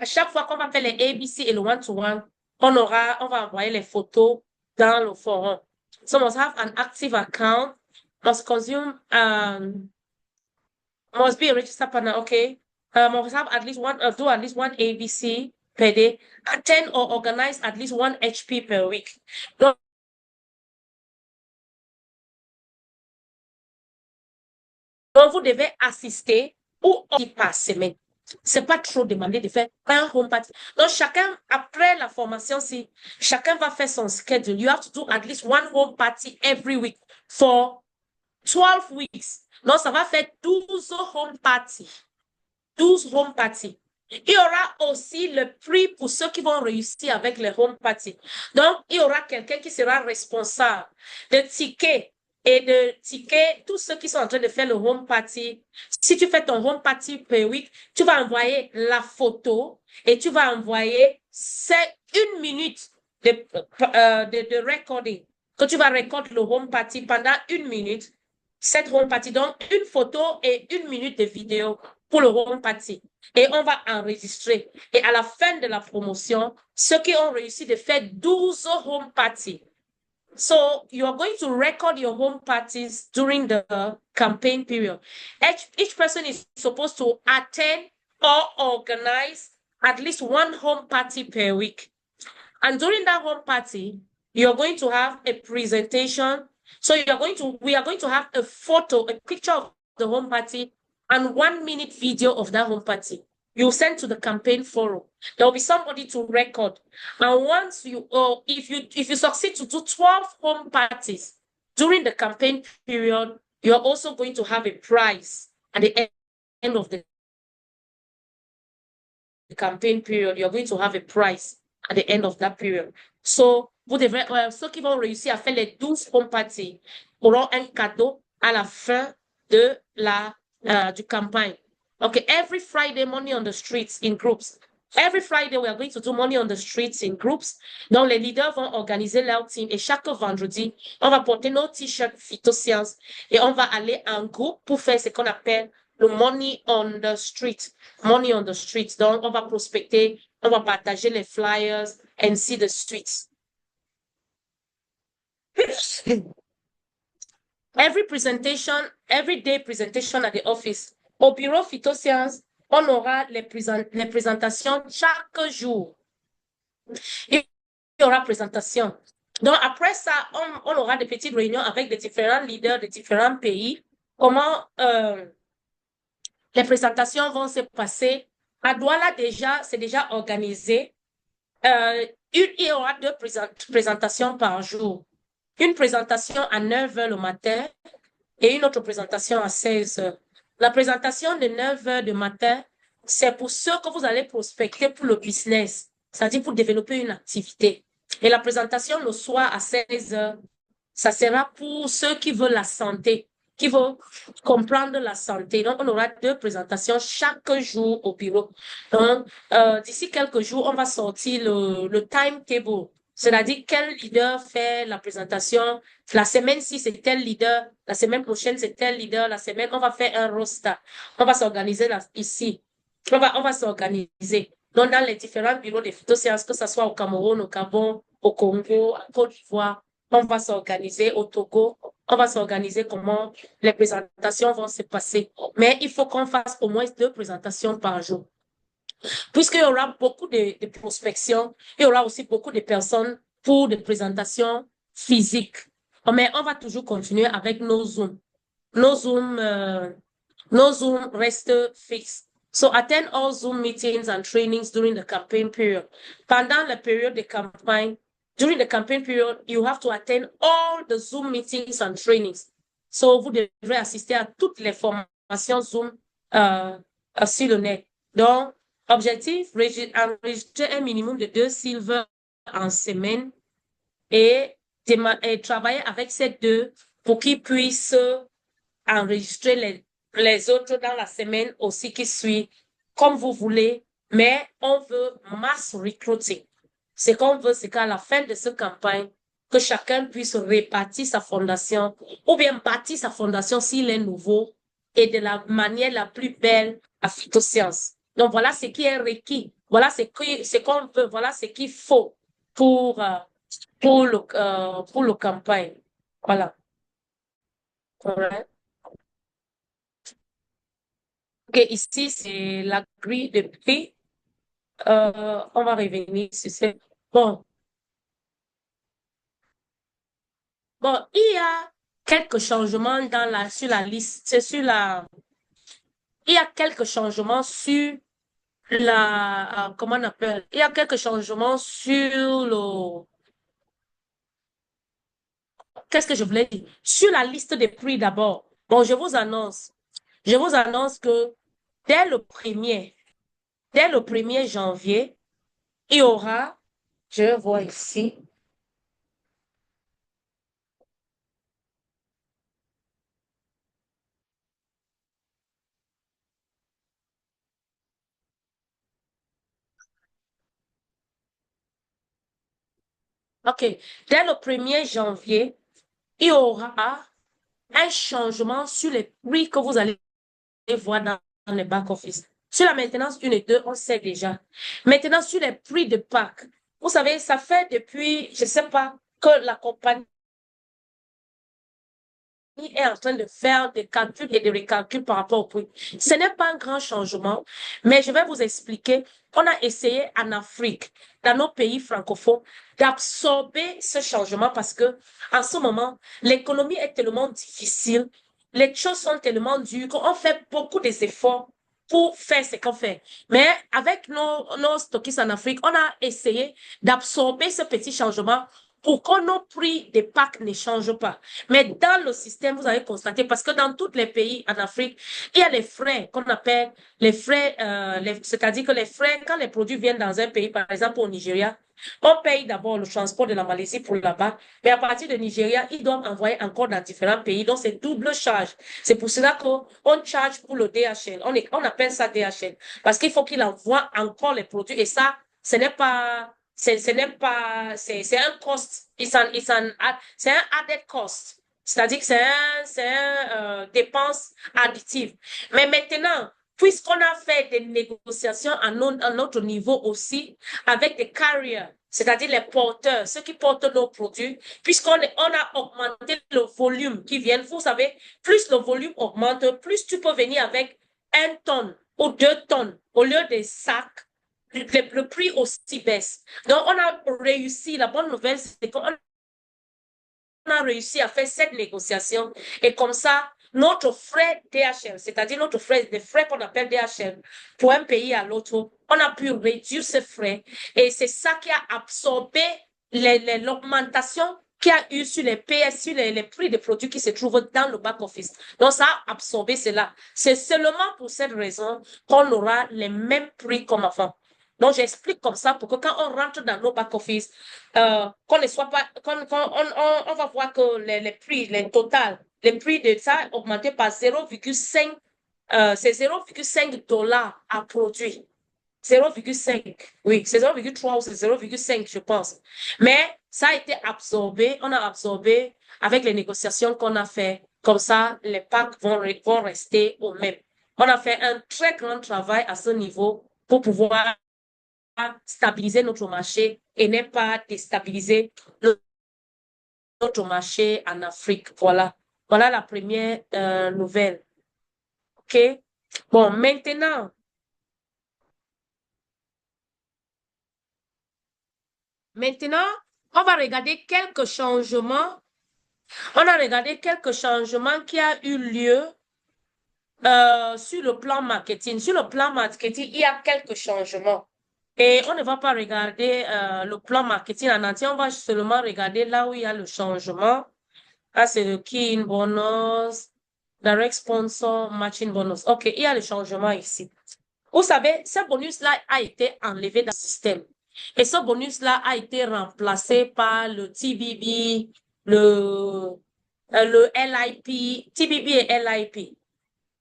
À chaque fois qu'on va faire les ABC et le one-to-one, on va envoyer les photos dans le forum. So must have an active account, must consume, must be a registered partner, okay? Must have at least one, do at least one ABC per day, attend or organize at least one HP per week. Donc vous devez assister ou par semaine. C'est pas trop demandé de faire un home party. Donc, chacun, après la formation, si chacun va faire son schedule, you have to do at least one home party every week for 12 weeks. Donc, ça va faire 12 home parties. 12 home parties. Il y aura aussi le prix pour ceux qui vont réussir avec les home parties. Donc, il y aura quelqu'un qui sera responsable de tickets et de tickets, tous ceux qui sont en train de faire le home party. Si tu fais ton home party per week, tu vas envoyer la et tu vas envoyer 1 minute de recording. Que tu vas recorder le home party pendant 1 minute. Cette home party, donc une photo et 1 minute de vidéo pour le home party. Et on va enregistrer. Et à la fin de la promotion, ceux qui ont réussi de faire 12 home parties. So you are going to record your home parties during the campaign period. Each person is supposed to attend or organize at least one home party per week. And during that home party, you're going to have a presentation. So we are going to have a picture of the home party and 1 minute video of that home party. You send to the campaign forum. There will be somebody to record. And once if you succeed to do 12 home parties during the campaign period, you're also going to have a prize at the end of the campaign period. You're going to have a prize at the end of that period. So, ceux qui vont réussir à faire les 12 home parties auront un cadeau à la fin de du campagne. Okay, every Friday, money on the streets in groups. Every Friday, we are going to do money on the streets in groups. Donc, les leaders vont organiser leur team et chaque vendredi, on va porter nos t-shirts phytosciences et on va aller en groupe pour faire ce qu'on appelle le money on the street. Money on the streets. Donc, on va prospecter, on va partager les flyers and see the streets. Every day presentation at the office. Au bureau Phytosciences, on aura les présentations chaque jour. Il y aura présentation. Donc, après ça, on aura des petites réunions avec des différents leaders de différents pays. Comment les présentations vont se passer. À Douala, c'est déjà organisé. Il y aura 2 présentations par jour. Une présentation à 9h le matin et une autre présentation à 16h. La présentation de 9h du matin, c'est pour ceux que vous allez prospecter pour le business, c'est-à-dire pour développer une activité. Et la présentation le soir à 16h, ça sera pour ceux qui veulent la santé, qui veulent comprendre la santé. Donc, on aura 2 présentations chaque jour au bureau. Donc, d'ici quelques jours, on va sortir le timetable. C'est-à-dire quel leader fait la présentation. La semaine-ci, c'est tel leader. La semaine prochaine, c'est tel leader. La semaine, on va faire un roster. On va s'organiser ici. On va s'organiser. Donc, dans les différents bureaux de phytosciences, que ce soit au Cameroun, au Gabon, au Congo, en Côte d'Ivoire, on va s'organiser au Togo, on va s'organiser comment les présentations vont se passer. Mais il faut qu'on fasse au moins 2 présentations par jour. Puisqu'il y aura beaucoup de prospection, il y aura aussi beaucoup de personnes pour des présentations physiques. Mais on va toujours continuer avec nos Zooms. Nos Zoom, no Zoom restent fixed. So attend all Zoom meetings and trainings during the campaign period. Pendant la période de campagne, during the campaign period, you have to attend all the Zoom meetings and trainings. So vous devrez assister à toutes les formations Zoom sur le net. Donc, objectif, enregistrer un minimum de 2 silver en semaine et travailler avec ces 2 pour qu'ils puissent enregistrer les autres dans la semaine aussi qui suit, comme vous voulez, mais on veut mass recruiting. Ce qu'on veut, c'est qu'à la fin de cette campagne, que chacun puisse répartir sa fondation ou bien bâtir sa fondation s'il est nouveau et de la manière la plus belle à Phytosciences. Donc, voilà ce qui est requis. Voilà ce qu'on veut. Voilà ce qu'il faut pour le campagne. Voilà. Voilà. OK, ici, c'est la grille de prix. On va revenir sur ça. Bon. Bon, il y a quelques changements sur la liste, il y a quelques changements sur comment on appelle? Il y a quelques changements sur qu'est-ce que je voulais dire? Sur la liste des prix d'abord. Bon, je vous annonce que dès le 1er janvier, il y aura, je vois ici, OK, dès le 1er janvier, il y aura un changement sur les prix que vous allez voir dans le back-office. Sur la maintenance 1 et 2, on sait déjà. Maintenant, sur les prix de Pâques, vous savez, ça fait depuis, je ne sais pas, que la compagnie est en train de faire des calculs et des recalculs par rapport au prix. Ce n'est pas un grand changement, mais je vais vous expliquer. On a essayé en Afrique, dans nos pays francophones, d'absorber ce changement parce que, en ce moment, l'économie est tellement difficile, les choses sont tellement dures qu'on fait beaucoup d'efforts pour faire ce qu'on fait. Mais avec nos stockistes en Afrique, on a essayé d'absorber ce petit changement pour que nos prix des packs ne changent pas. Mais dans le système, vous avez constaté, parce que dans tous les pays en Afrique, il y a les frais qu'on appelle les frais, c'est-à-dire que les frais, quand les produits viennent dans un pays, par exemple au Nigeria, on paye d'abord le transport de la Malaisie pour là-bas, mais à partir de Nigeria, ils doivent envoyer encore dans différents pays, donc c'est double charge. C'est pour cela qu'on charge pour le DHL. On appelle ça DHL, parce qu'il faut qu'il envoie encore les produits, et ça, ce n'est pas c'est un cost, c'est un added cost. C'est-à-dire que c'est un dépense additive. Mais maintenant, puisqu'on a fait des négociations à notre niveau aussi avec des carriers, c'est-à-dire les porteurs, ceux qui portent nos produits, puisqu'on a augmenté le volume qui vient, vous savez, plus le volume augmente, plus tu peux venir avec 1 tonne ou 2 tonnes au lieu des sacs le prix aussi baisse. Donc, on a réussi. La bonne nouvelle, c'est qu'on a réussi à faire cette négociation. Et comme ça, notre frais DHL, c'est-à-dire notre frais, les frais qu'on appelle DHL, pour un pays à l'autre, on a pu réduire ces frais. Et c'est ça qui a absorbé l'augmentation qu'il y a eu sur les PS, sur les prix des produits qui se trouvent dans le back-office. Donc, ça a absorbé cela. C'est seulement pour cette raison qu'on aura les mêmes prix comme avant. Donc, j'explique comme ça pour que quand on rentre dans nos back-office, qu'on ne soit pas, on va voir que les prix, les prix de ça ont augmenté par 0,5, c'est 0,5 dollars à produit. 0,5, oui, c'est 0,3 ou c'est 0,5, je pense. Mais ça a été absorbé, on a absorbé avec les négociations qu'on a fait. Comme ça, les packs vont rester au même. On a fait un très grand travail à ce niveau pour pouvoir stabiliser notre marché et n'est pas déstabiliser notre marché en Afrique. Voilà. Voilà la première nouvelle. OK? Bon, maintenant, on va regarder quelques changements. On a regardé quelques changements qui ont eu lieu sur le plan marketing. Sur le plan marketing, il y a quelques changements. Et on ne va pas regarder le plan marketing en entier, on va seulement regarder là où il y a le changement. Ah, c'est le key in bonus, direct sponsor, matching bonus. OK, il y a le changement ici. Vous savez, ce bonus-là a été enlevé dans le système. Et ce bonus-là a été remplacé par le TBB, le LIP, TBB et LIP.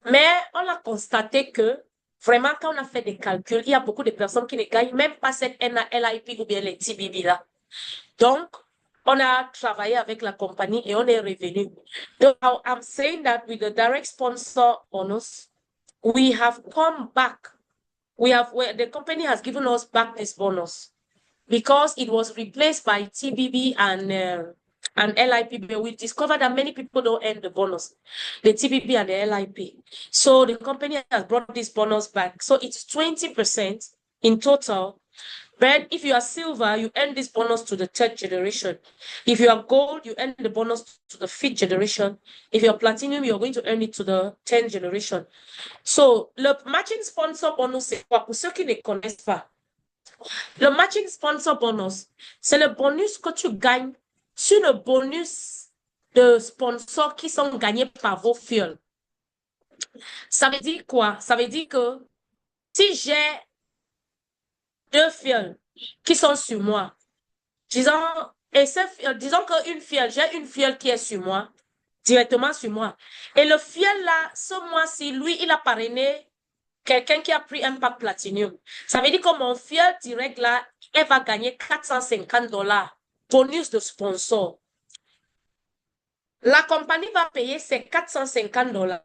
Mais on a constaté que vraiment, quand on a fait des calculs, il y a beaucoup de personnes qui ne gagnent même pas cette LIP ou bien les TBB là. Donc, on a travaillé avec la compagnie et on est revenu. So I'm saying that with the direct sponsor bonus, we have come back. The company has given us back this bonus because it was replaced by TBB and LIP. But we discovered that many people don't earn the bonus, the TBB and the LIP. So the company has brought this bonus back. So it's 20% in total. But if you are silver, you earn this bonus to the third generation. If you are gold, you earn the bonus to the fifth generation. If you're platinum, you're going to earn it to the 10th generation. So, le matching sponsor bonus, c'est quoi? Pour ceux qui ne connaissent pas, le matching sponsor bonus, c'est le bonus que tu gagnes sur le bonus de sponsors qui sont gagnés par vos fuels. Ça veut dire quoi? Ça veut dire que si j'ai 2 fuels qui sont sur moi, disons qu'une fiole, j'ai une fiole qui est sur moi, directement sur moi. Et le fiole là, ce mois-ci, lui, il a parrainé quelqu'un qui a pris un pack platinum. Ça veut dire que mon fiole direct là, elle va gagner $450 bonus de sponsor. La compagnie va payer ces $450,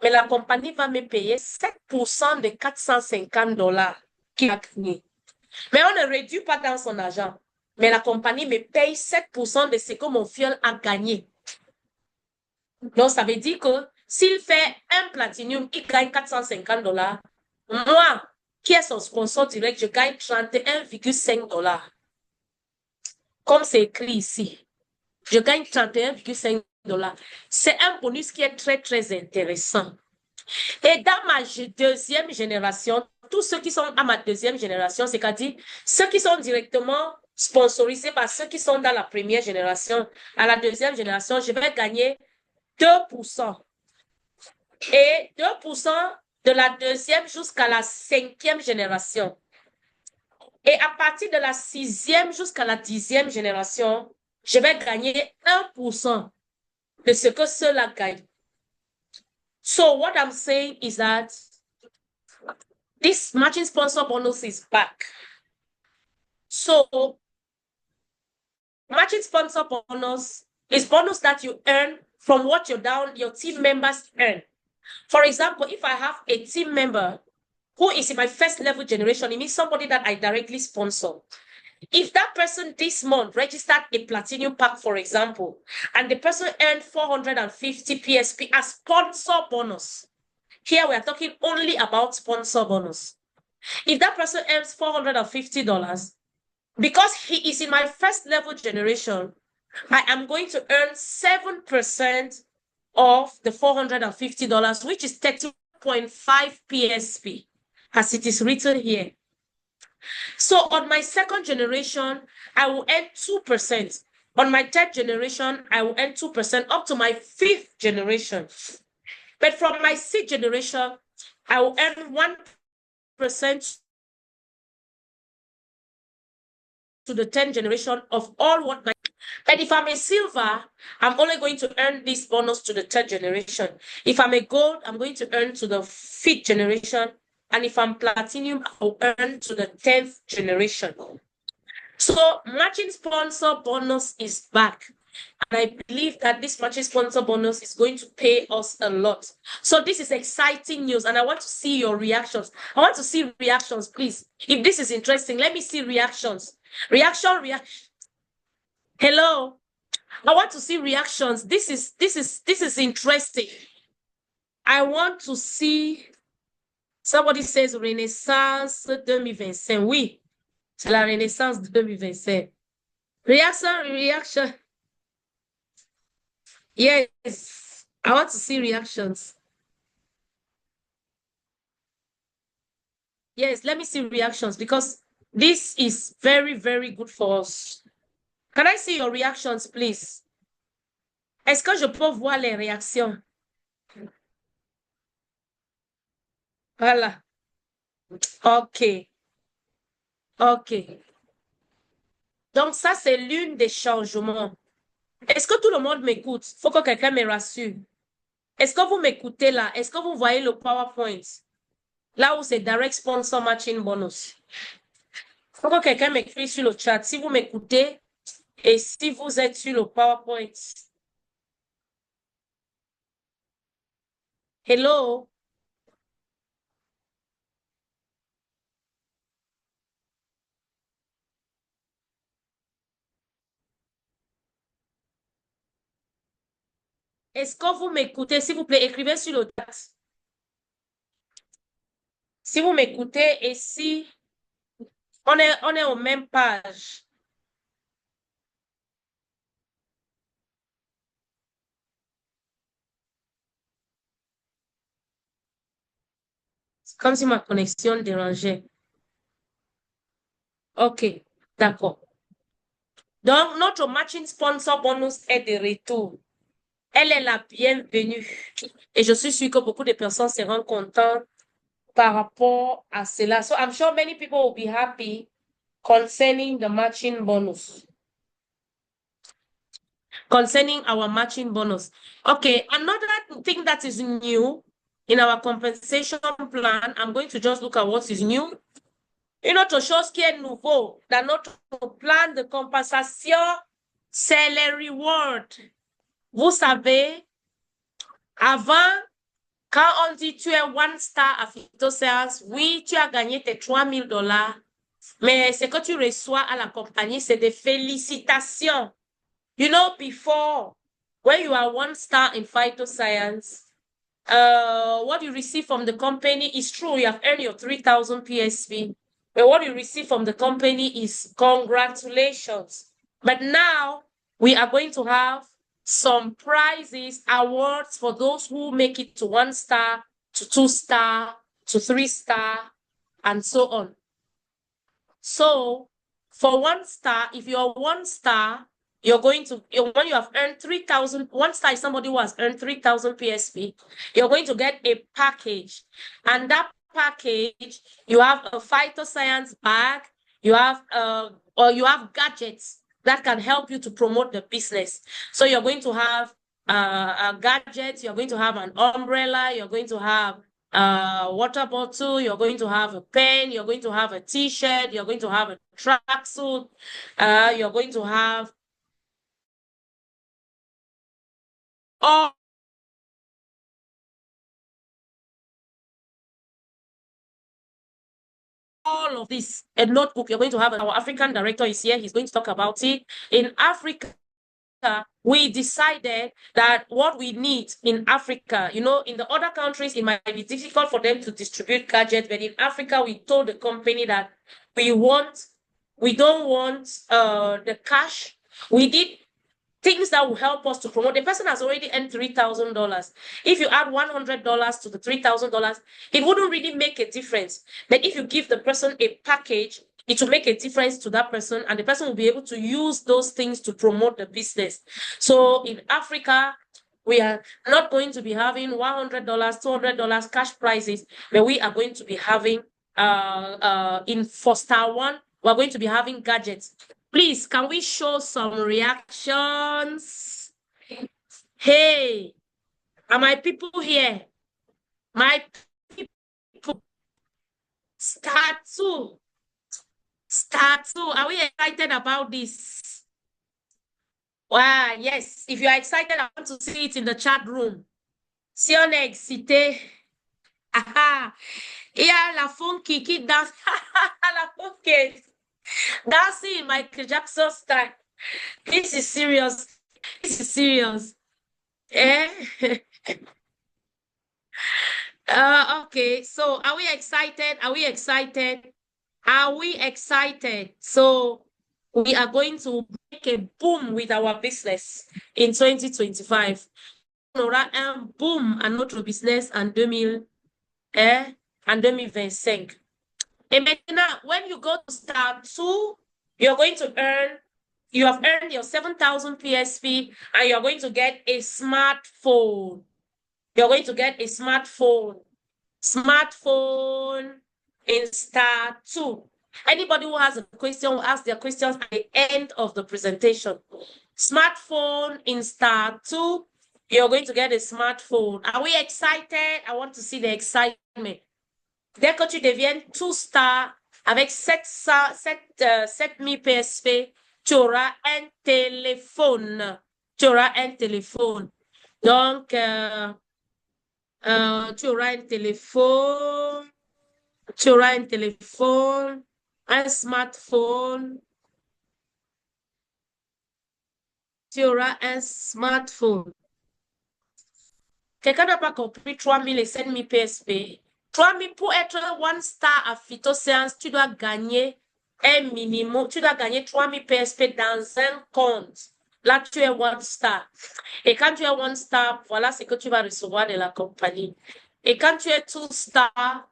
mais la compagnie va me payer 7% de $450 qu'il a gagné. Mais on ne réduit pas dans son argent. Mais la compagnie me paye 7% de ce que mon fiole a gagné. Donc, ça veut dire que s'il fait un platinum, il gagne $450. Moi, qui est son sponsor direct, je gagne $31,5. Comme c'est écrit ici. Je gagne $31,5. C'est un bonus qui est très, très intéressant. Et dans ma deuxième génération, tous ceux qui sont à ma deuxième génération, c'est-à-dire ceux qui sont directement sponsorisés par ceux qui sont dans la première génération, à la deuxième génération, je vais gagner 2%. Et 2% de la deuxième jusqu'à la 5e génération. Et à partir de la 6e jusqu'à la 10e génération, je vais gagner 1% de ce que ceux-là gagnent. So what I'm saying is that this matching sponsor bonus is back. So matching sponsor bonus is bonus that you earn from what your team members earn. For example, if I have a team member who is in my first level generation, it means somebody that I directly sponsor. If that person this month registered a platinum pack, for example, and the person earned 450 PSP as sponsor bonus, here we are talking only about sponsor bonus. If that person earns $450, because he is in my first level generation, I am going to earn 7% of the $450, which is 30.5 PSP, as it is written here. So on my second generation, I will earn 2%. On my third generation, I will earn 2% up to my fifth generation. But from my sixth generation, I will earn 1% to the 10th generation of all what my... But if I'm a silver, I'm only going to earn this bonus to the third generation. If I'm a gold, I'm going to earn to the fifth generation. And if I'm platinum, I'll earn to the 10th generation. So matching sponsor bonus is back. And I believe that this matching sponsor bonus is going to pay us a lot. So this is exciting news, and I want to see your reactions. I want to see reactions, please. If this is interesting, let me see reactions. Reaction. Hello. I want to see reactions. This is interesting. I want to see. Somebody says Renaissance 2025. Oui, c'est la Renaissance 2025. Reaction. Yes, I want to see reactions. Yes, let me see reactions because this is very, very good for us. Can I see your reactions, please? Est-ce que je peux voir les réactions? Voilà. OK. OK. Donc, ça, c'est l'une des changements. Est-ce que tout le monde m'écoute? Il faut que quelqu'un me rassure. Est-ce que vous m'écoutez là? Est-ce que vous voyez le PowerPoint? Là où c'est Direct Sponsor Matching Bonus. Il faut que quelqu'un m'écrit sur le chat si vous m'écoutez et si vous êtes sur le PowerPoint. Hello? Est-ce que vous m'écoutez? S'il vous plaît, écrivez sur le chat. Si vous m'écoutez et si on est aux mêmes pages. C'est comme si ma connexion dérangeait. OK, d'accord. Donc, notre matching sponsor bonus est de retour. Elle est la bienvenue. Et je suis sûre que beaucoup de personnes seront contentes par rapport à cela. So I'm sure many people will be happy concerning the matching bonus. Concerning our matching bonus. Okay, another thing that is new in our compensation plan, I'm going to just look at what is new. Une autre chose qui est nouveau dans notre plan de compensation, c'est les rewards. Vous savez, avant, quand on dit tu es one star à PhytoSales, oui, tu as gagné tes $3,000, mais ce que tu reçois à la compagnie, c'est des félicitations. You know, before, when you are one star in PhytoScience, what you receive from the company is true. You have earned your 3,000 PSV. But what you receive from the company is congratulations. But now we are going to have some prizes, awards for those who make it to 1 star, to 2 star, to 3 star, and so on. So for 1 star, if you're 1 star, you're going to, when you have earned 3,000, 1 star is somebody who has earned 3,000 PSP, you're going to get a package. And that package, you have a PhytoScience bag, you have or you have gadgets that can help you to promote the business. So you're going to have a gadget, you're going to have an umbrella, you're going to have a water bottle, you're going to have a pen, you're going to have a t-shirt, you're going to have a tracksuit, you're going to have all of this. A notebook, you're going to have, our African director is here, he's going to talk about it. In Africa, we decided that what we need in Africa, you know, in the other countries, it might be difficult for them to distribute gadgets, but in Africa, we told the company that we don't want the cash. We did things that will help us to promote. The person has already earned $3,000. If you add $100 to the $3,000, it wouldn't really make a difference. But if you give the person a package, it will make a difference to that person, and the person will be able to use those things to promote the business. So in Africa, we are not going to be having $100, $200 cash prizes, but we are going to be having, for star one, we're going to be having gadgets. Please, can we show some reactions? Hey, are my people here? My people. Start two. Are we excited about this? Wow, yes. If you are excited, I want to see it in the chat room. Si on est excité, il y a la funky qui danse, la funky dancing Michael Jackson style. This is serious. This is serious. Eh? Okay, so are we excited? Are we excited? Are we excited? So we are going to make a boom with our business in 2025. On aura un boom à notre business en 2025. Et maintenant, when you go to start 2, you're going to you have earned your 7,000 PSP and you're going to get a smartphone. You're going to get a smartphone. Smartphone in star 2. Anybody who has a question will ask their questions at the end of the presentation. Smartphone in star 2. You're going to get a smartphone. Are we excited? I want to see the excitement. Dès que tu deviens 2 star avec 7000 PSP, tu auras un téléphone. Tu auras un téléphone. Donc, tu auras un téléphone. Tu auras un téléphone, un smartphone. Tu auras un smartphone. Quelqu'un n'a pas compris 3000 et 7000 PSP. 3000 pour être one star à Phytoscience, tu dois gagner un minimum. Tu dois gagner 3000 PSP dans un compte. Là, tu es one star. Et quand tu es one star, voilà ce que tu vas recevoir de la compagnie. Et quand tu es two star,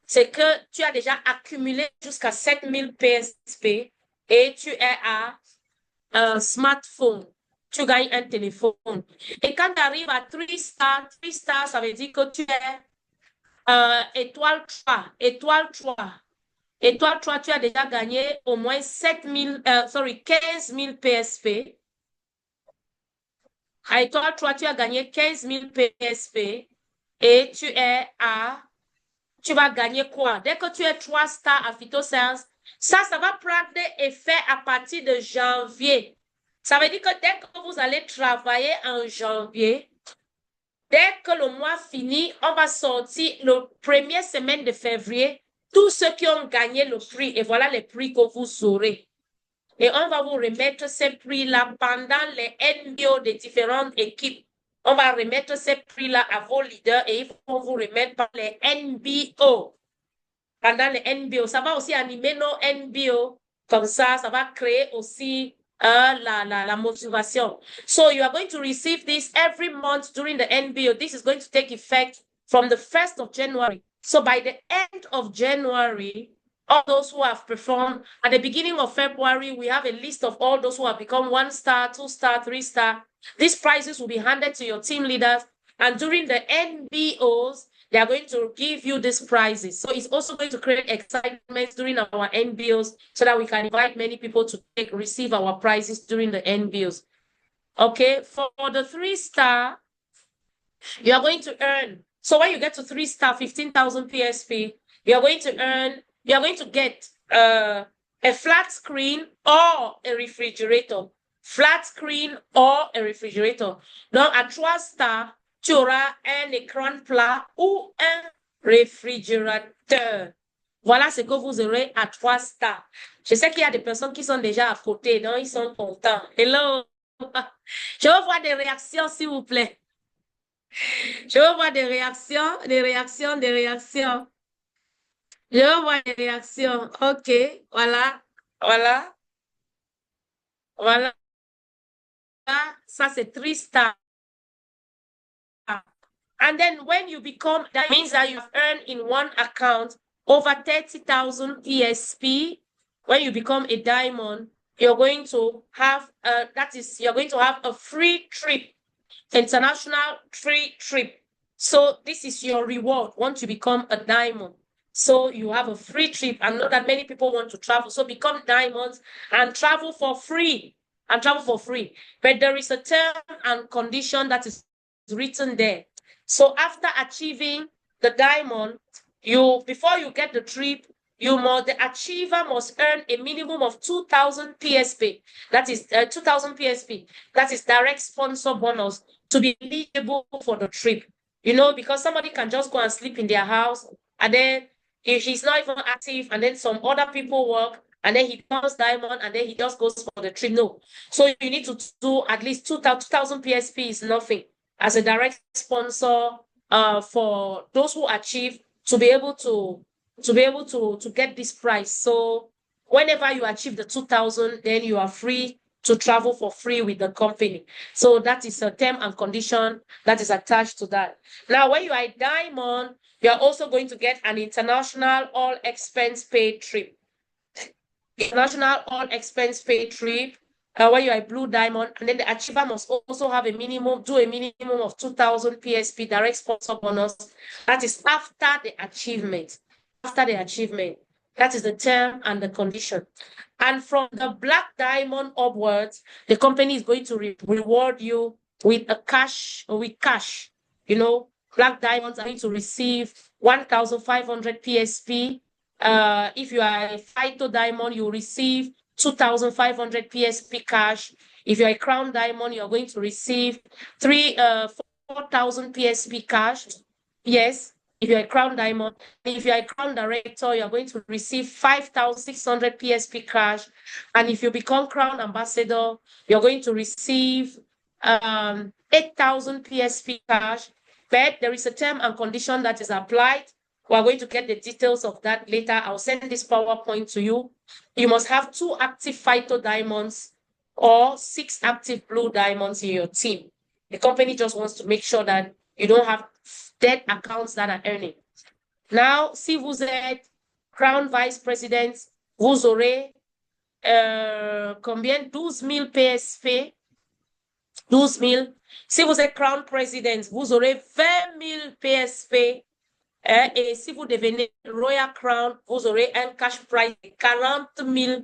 c'est que tu as déjà accumulé jusqu'à 7000 PSP et tu es à un smartphone. Tu gagnes un téléphone. Et quand tu arrives à 3 stars, ça veut dire que tu es étoile 3. Étoile 3. Étoile 3, tu as déjà gagné au moins 15 000 PSP. À étoile 3, tu as gagné 15 000 PSP et tu vas gagner quoi? Dès que tu es 3 stars à Phytoscience, ça va prendre effet à partir de janvier. Ça veut dire que dès que vous allez travailler en janvier, dès que le mois finit, on va sortir le première semaine de février, tous ceux qui ont gagné le prix, et voilà les prix que vous aurez. Et on va vous remettre ces prix-là pendant les NBO des différentes équipes. On va remettre ces prix-là à vos leaders et ils vont vous remettre par les NBO. Pendant les NBO, ça va aussi animer nos NBO. Comme ça va créer aussi la motivation. So you are going to receive this every month during the NBO. This is going to take effect from the 1st of January. So by the end of January, all those who have performed, at the beginning of February, we have a list of all those who have become 1 star, 2 star, 3 star. These prizes will be handed to your team leaders. And during the NBOs, they are going to give you these prizes. So it's also going to create excitement during our NBOs so that we can invite many people to receive our prizes during the NBOs. Okay, for the 3 star, you are going to earn. So when you get to 3 star, 15,000 PSP, you are going to get a flat screen or a refrigerator. Flat screen or a refrigerator. Donc, à 3 stars, tu auras un écran plat ou un réfrigérateur. Voilà ce que vous aurez à 3 stars. Je sais qu'il y a des personnes qui sont déjà à côté, donc ils sont contents. Hello! Je veux voir des réactions, s'il vous plaît. Je veux voir des réactions. Je veux voir des réactions. OK, voilà. Ça, c'est 3 stars. And then when you become, that means that you've earned in one account over 30,000 PSP. When you become a diamond, you're going to have you're going to have a free trip, international free trip. So this is your reward once you become a diamond. So you have a free trip. I know that many people want to travel. So become diamonds and travel for free. But there is a term and condition that is written there. So after achieving the diamond, before you get the trip, the achiever must earn a minimum of 2,000 PSP. That is 2,000 PSP. That is direct sponsor bonus to be eligible for the trip. You know, because somebody can just go and sleep in their house, and then if he's not even active, and then some other people work, and then he does diamond, and then he just goes for the trip. No. So you need to do at least 2,000 PSP is nothing as a direct sponsor for those who achieve to be able to get this price. So whenever you achieve the 2,000, then you are free to travel for free with the company. So that is a term and condition that is attached to that. Now, when you are a diamond, you are also going to get an international all expense paid trip. International all expense paid trip when you are a blue diamond, and then the achiever must also have a minimum of 2,000 PSP direct sponsor bonus. That is after the achievement. After the achievement. That is the term and the condition. And from the black diamond upwards, the company is going to reward you with cash. You know, black diamonds are going to receive 1,500 PSP. If you are a Phyto diamond, you receive 2,500 PSP cash. If you're a crown diamond, you're going to receive 4,000 PSP cash. Yes, if you're a crown diamond. If you're a crown director, you're going to receive 5,600 PSP cash. And if you become crown ambassador, you're going to receive 8,000 PSP cash. But there is a term and condition that is applied. We're going to get the details of that later. I'll send this PowerPoint to you. You must have 2 active Phyto diamonds or 6 active blue diamonds in your team. The company just wants to make sure that you don't have dead accounts that are earning. Now, si vous êtes Crown Vice President, vous aurez combien? 12,000 PSP. 12,000. Si vous êtes Crown President, vous aurez 20,000 PSP. Et si vous devenez Royal Crown, vous aurez un cash prize de $40,000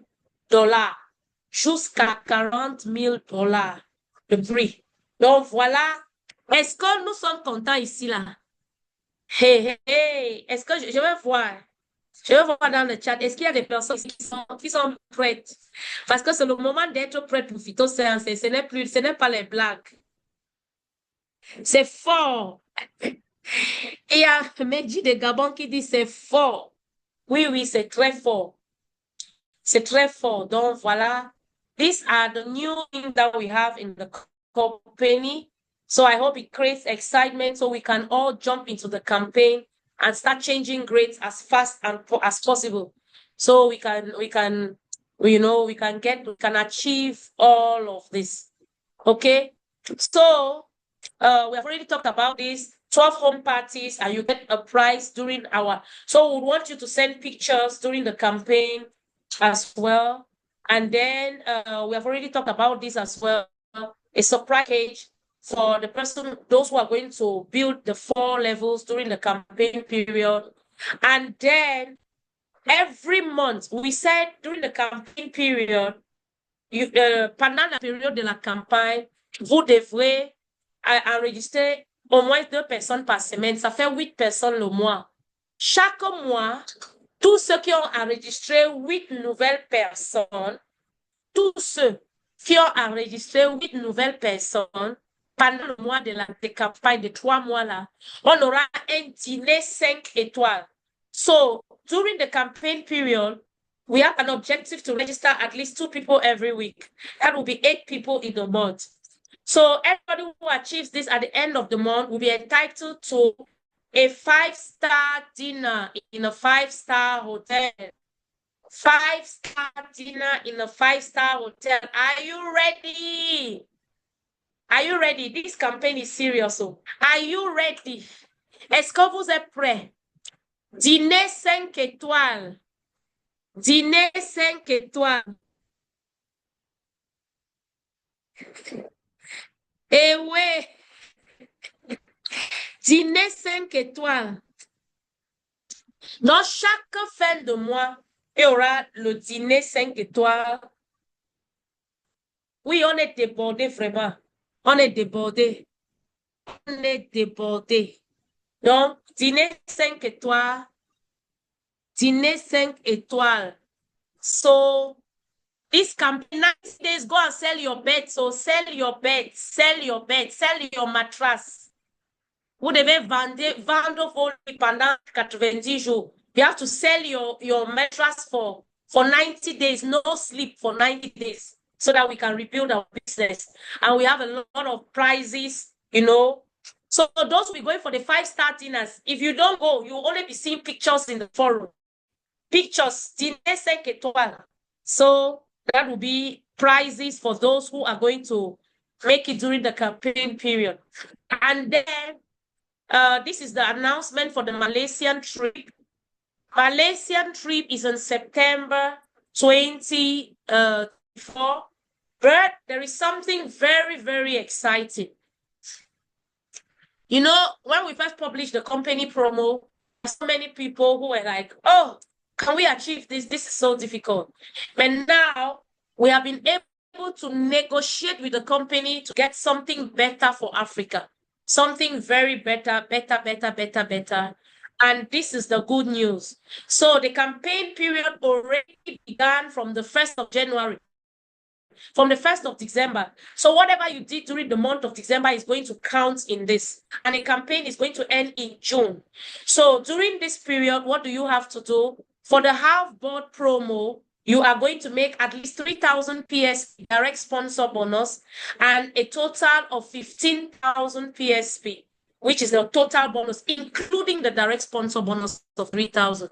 jusqu'à $40,000 de prix. Donc voilà. Est-ce que nous sommes contents ici là? Hey, hey. Est-ce que je vais voir? Je vais voir dans le chat. Est-ce qu'il y a des personnes qui sont prêtes? Parce que c'est le moment d'être prêt pour phytoséance. Ce n'est pas les blagues. C'est fort. Il y a Medji de Gabon qui dit c'est fort. Oui, oui, c'est très fort. C'est très fort. Donc, voilà. These are the new things that we have in the company. So I hope it creates excitement so we can all jump into the campaign and start changing grades as fast as possible. So we can achieve all of this. Okay. So we have already talked about this. 12 home parties, and you get a prize during so we want you to send pictures during the campaign as well. And then we have already talked about this as well. A surprise package for those who are going to build the 4 levels during the campaign period. And then every month, we said during the campaign period, pendant la période de la campagne, vous devrez enregistrer au moins 2 personnes par semaine. Ça fait 8 personnes le mois. Chaque mois, tous ceux qui ont enregistré 8 nouvelles personnes, tous ceux qui ont enregistré 8 nouvelles personnes pendant le mois de la campagne de 3 mois là, on aura un dîner 5 étoiles. So, during the campaign period, we have an objective to register at least 2 people every week. That will be 8 people in the month. So everybody who achieves this at the end of the month will be entitled to a 5-star dinner in a 5-star hotel. 5-star dinner in a 5-star hotel. Are you ready? Are you ready? This campaign is serious. So. Are you ready? Est-ce que vous êtes prêts? Dîner 5 étoiles. Dîner 5 étoiles. Eh ouais, dîner 5 étoiles. Dans chaque fin de mois, il y aura le dîner 5 étoiles. Oui, on est débordé vraiment. On est débordé. On est débordé. Donc, dîner 5 étoiles. dîner 5 étoiles. So, this campaign, 90 days, go and sell your bed. So, sell your bed, sell your bed, sell your mattress. Vous devez vendre vos lits pendant 90 jours. You have to sell your mattress for 90 days, no sleep for 90 days, so that we can rebuild our business. And we have a lot of prizes, you know. So those who are going for the 5-star dinners, if you don't go, you will only be seeing pictures in the forum. Pictures, dîner 5 étoiles. So that will be prizes for those who are going to make it during the campaign period. And then this is the announcement for the Malaysian trip. Malaysian trip is on September 24. But there is something very, very exciting. You know, when we first published the company promo, so many people who were like, oh, can we achieve this? This is so difficult. But now we have been able to negotiate with the company to get something better for Africa. Something very better. And this is the good news. So the campaign period already began from the 1st of January, from the 1st of December. So whatever you did during the month of December is going to count in this. And the campaign is going to end in June. So during this period, what do you have to do? For the half-board promo, you are going to make at least 3,000 PSP direct sponsor bonus and a total of 15,000 PSP, which is the total bonus, including the direct sponsor bonus of 3,000.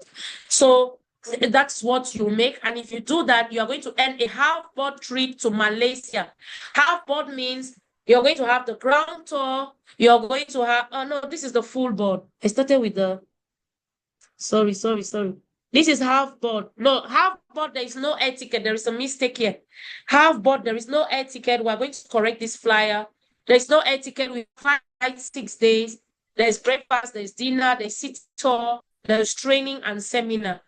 So that's what you make. And if you do that, you are going to earn a half-board trip to Malaysia. Half-board means you're going to have the ground tour. You're going to have, oh no, this is the full board. I started with the, sorry. This is half board. No, half board, there is no air ticket. There is a mistake here. Half board, there is no air ticket. We're going to correct this flyer. There is no air ticket. We 5-6 days. There's breakfast, there's dinner, there's city tour, there's training and seminar.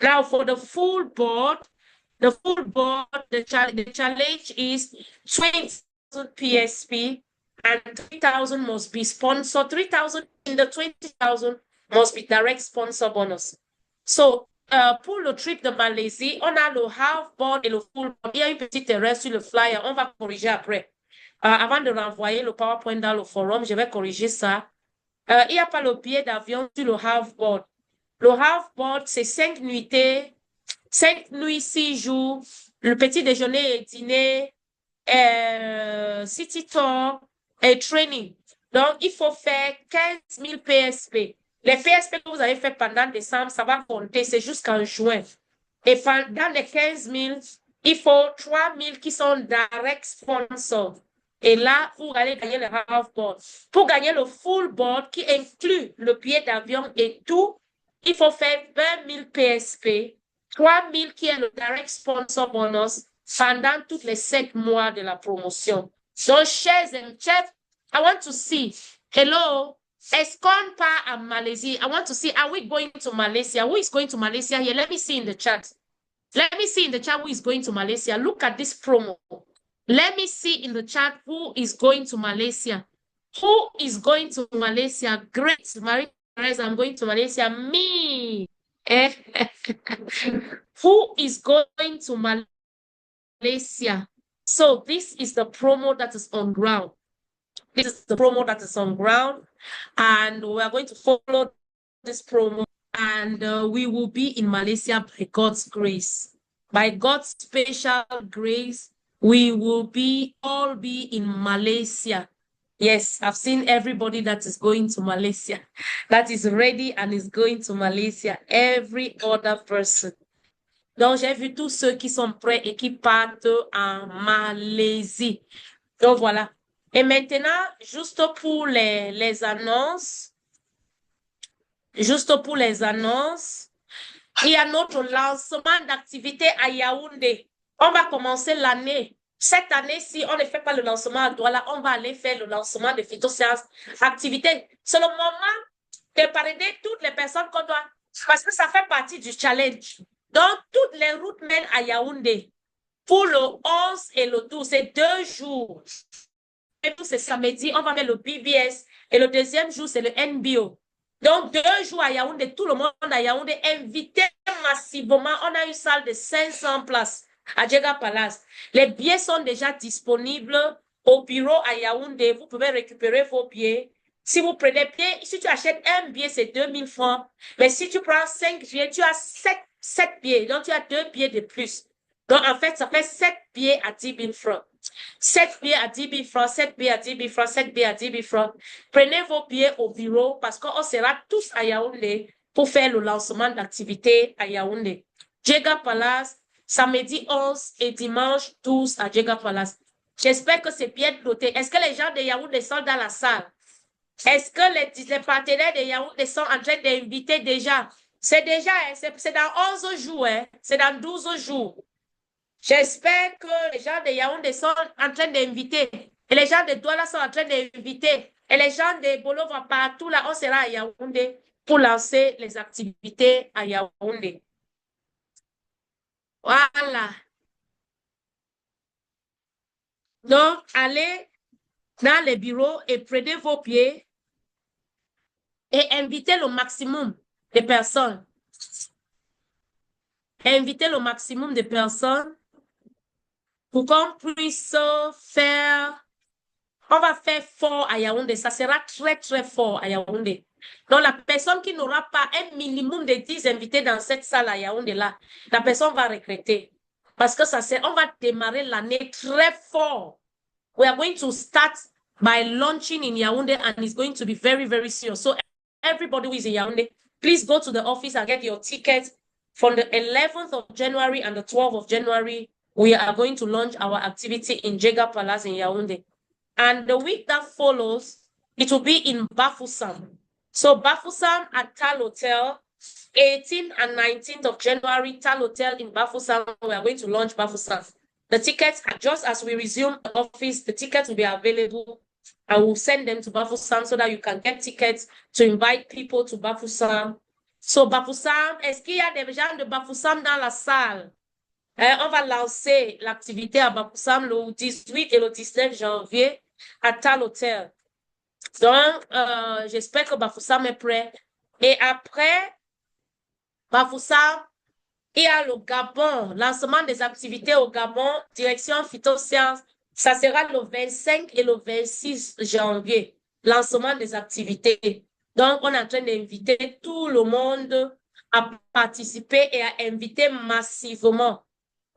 Now, for the full board, the challenge is 20,000 PSP and 3,000 must be sponsored. 3,000 in the 20,000 must be direct sponsor bonus. So, pour le trip de Malaisie, on a le half-board et le full-board. Il y a une petite erreur sur le flyer. On va corriger après. Avant de renvoyer le PowerPoint dans le forum, je vais corriger ça. Il n'y a pas le billet d'avion sur le half-board. Le half-board, c'est 5 nuitées, 5 nuits, 6 jours, le petit déjeuner et dîner, city tour et training. Donc, il faut faire 15 000 PSP. Les PSP que vous avez fait pendant décembre, ça va compter, c'est jusqu'en juin. Et pendant les 15 000, il faut 3 000 qui sont direct sponsors. Et là, vous allez gagner le half-board. Pour gagner le full board qui inclut le billet d'avion et tout, il faut faire 20 000 PSP, 3 000 qui est le direct sponsor bonus pendant tous les 7 mois de la promotion. So, shares and chat, I want to see. Hello, est-ce qu'on part à Malaisie? I want to see, are we going to Malaysia? Who is going to Malaysia here? Let me see in the chat. Let me see in the chat who is going to Malaysia. Look at this promo. Let me see in the chat who is going to Malaysia. Who is going to Malaysia? Great, Marie-Thérèse, I'm going to Malaysia. Me. Who is going to Malaysia? So this is the promo that is on ground. This is the promo that is on ground. And we are going to follow this promo. And we will be in Malaysia by God's grace. By God's special grace, we will all be in Malaysia. Yes, I've seen everybody that is going to Malaysia, that is ready and is going to Malaysia. Every other person. Donc, j'ai vu tous ceux qui sont prêts et qui partent en Malaisie. Donc, voilà. Et maintenant, juste pour les annonces, il y a notre lancement d'activité à Yaoundé. On va commencer l'année. Cette année-ci, on ne fait pas le lancement à Douala, on va aller faire le lancement de Phytosciences activité. C'est le moment de parrainer toutes les personnes qu'on doit, parce que ça fait partie du challenge. Donc, toutes les routes mènent à Yaoundé. Pour le 11 et le 12, c'est 2 jours. Et c'est samedi, on va mettre le BBS. Et le deuxième jour, c'est le NBO. Donc, 2 jours à Yaoundé, tout le monde à Yaoundé, invité massivement. On a une salle de 500 places à Djega Palace. Les billets sont déjà disponibles au bureau à Yaoundé. Vous pouvez récupérer vos billets. Si vous prenez bien, si tu achètes un billet, c'est 2000 francs. Mais si tu prends 5 billets, tu as 7 billets. Donc, tu as 2 billets de plus. Donc, en fait, ça fait 7 billets à 10 000 francs. 7 billets à 10 000 francs, 7 billets à 10 000 francs, 7 billets à 10 000 francs. Prenez vos billets au bureau parce qu'on sera tous à Yaoundé pour faire le lancement d'activités à Yaoundé. Djega Palace, samedi 11 et dimanche 12 à Djega Palace. J'espère que c'est bien noté. Est-ce que les gens de Yaoundé sont dans la salle? Est-ce que les partenaires de Yaoundé sont en train d'inviter déjà? C'est déjà, c'est dans 11 jours, hein? C'est dans 12 jours. J'espère que les gens de Yaoundé sont en train d'inviter. Et les gens de Douala sont en train d'inviter. Et les gens de Bolo vont partout là. On sera à Yaoundé pour lancer les activités à Yaoundé. Voilà. Donc, allez dans les bureaux et prenez vos pieds et invitez le maximum de personnes. Invitez le maximum de personnes pour qu'on puisse faire. On va faire fort à Yaoundé. Ça sera très, très fort à Yaoundé. Donc, la personne qui n'aura pas un minimum de 10 invités dans cette salle à Yaoundé, là, la personne va regretter. Parce que on va démarrer l'année très fort. We are going to start by launching in Yaoundé and it's going to be very, very serious. So, everybody who is in Yaoundé, please go to the office and get your tickets. From the 11th of January and the 12th of January, we are going to launch our activity in Djega Palace in Yaoundé. And the week that follows, it will be in Bafoussam. So Bafoussam at Tal Hotel, 18th and 19th of January, Tal Hotel in Bafoussam. We are going to launch Bafoussam. The tickets, just as we resume the office, the tickets will be available. I will send them to Bafoussam so that you can get tickets to invite people to Bafoussam. So Bafoussam, est-ce qu'il y a des gens de Bafoussam dans la salle? On va lancer l'activité à Bafoussam le 18 et le 19 janvier à Tal Hotel. Donc, j'espère que Bafoussam est prêt. Et après Bafoussam, il y a le Gabon, lancement des activités au Gabon, direction phytosciences. Ça sera le 25 et le 26 janvier, lancement des activités. Donc, on est en train d'inviter tout le monde à participer et à inviter massivement.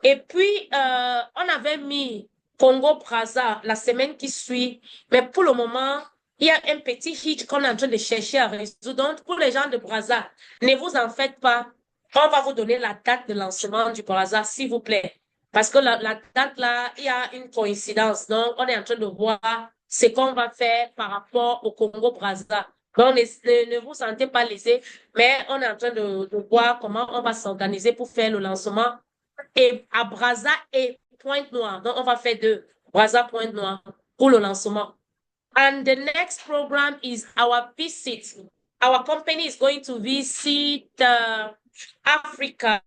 Et puis, on avait mis Congo-Brazza la semaine qui suit, mais pour le moment, il y a un petit hitch qu'on est en train de chercher à résoudre. Donc, pour les gens de Brazza, ne vous en faites pas. On va vous donner la date de lancement du Brazza, s'il vous plaît. Parce que la date là, il y a une coïncidence. Donc, on est en train de voir ce qu'on va faire par rapport au Congo-Brazza. Donc, ne vous sentez pas lésés, mais on est en train de voir comment on va s'organiser pour faire le lancement et à Brazza et Pointe-Noire. Donc, on va faire 2, Brazza, Pointe-Noire, pour le lancement. And the next program is our visit. Our company is going to visit Africa.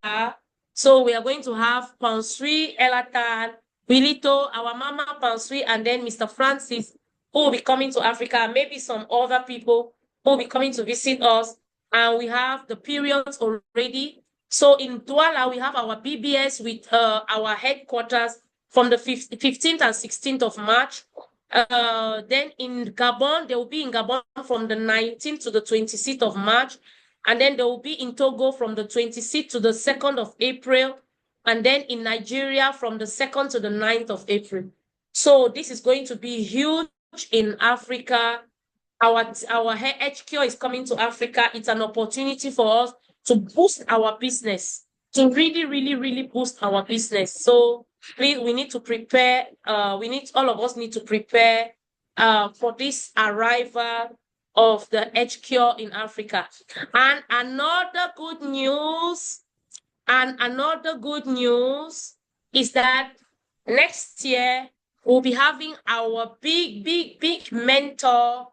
So we are going to have Pansui Elatan, Wilito, our Mama Pansui, and then Mr. Francis, who will be coming to Africa. Maybe some other people who will be coming to visit us. And we have the periods already. So in Douala, we have our BBS with our headquarters from the 15th and 16th of March. Then in Gabon, they will be in Gabon from the 19th to the 26th of March. And then they will be in Togo from the 26th to the 2nd of April. And then in Nigeria from the 2nd to the 9th of April. So this is going to be huge in Africa. Our HQ is coming to Africa. It's an opportunity for us to boost our business, to really, really, really boost our business. So please, we need to prepare. All of us need to prepare for this arrival of the HQ in Africa. And another good news is that next year we'll be having our big mentor,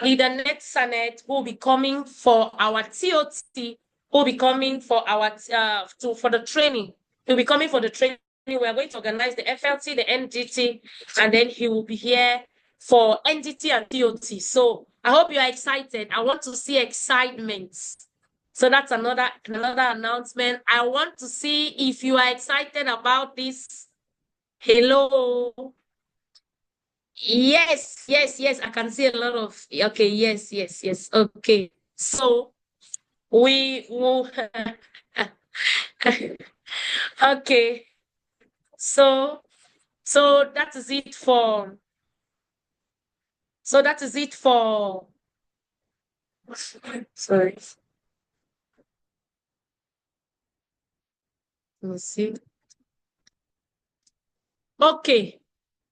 LeaderNet Sanet, who will be coming for our TOT, who will be coming for our for the training. He'll be coming for the training. We are going to organize the FLT, the NGT, and then he will be here for NDT and TOT. So I hope you are excited. I want to see excitement. So that's another announcement. I want to see if you are excited about this. Hello. Yes. I can see a lot of, okay, yes. Okay. So we will, okay. So that is it for, sorry. Let me see. Okay.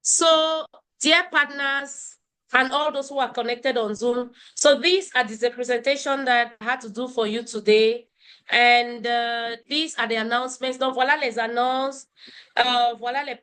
So, dear partners and all those who are connected on Zoom, so these are the representation that I had to do for you today. And these are the announcements. Donc, voilà les annonces. Voilà les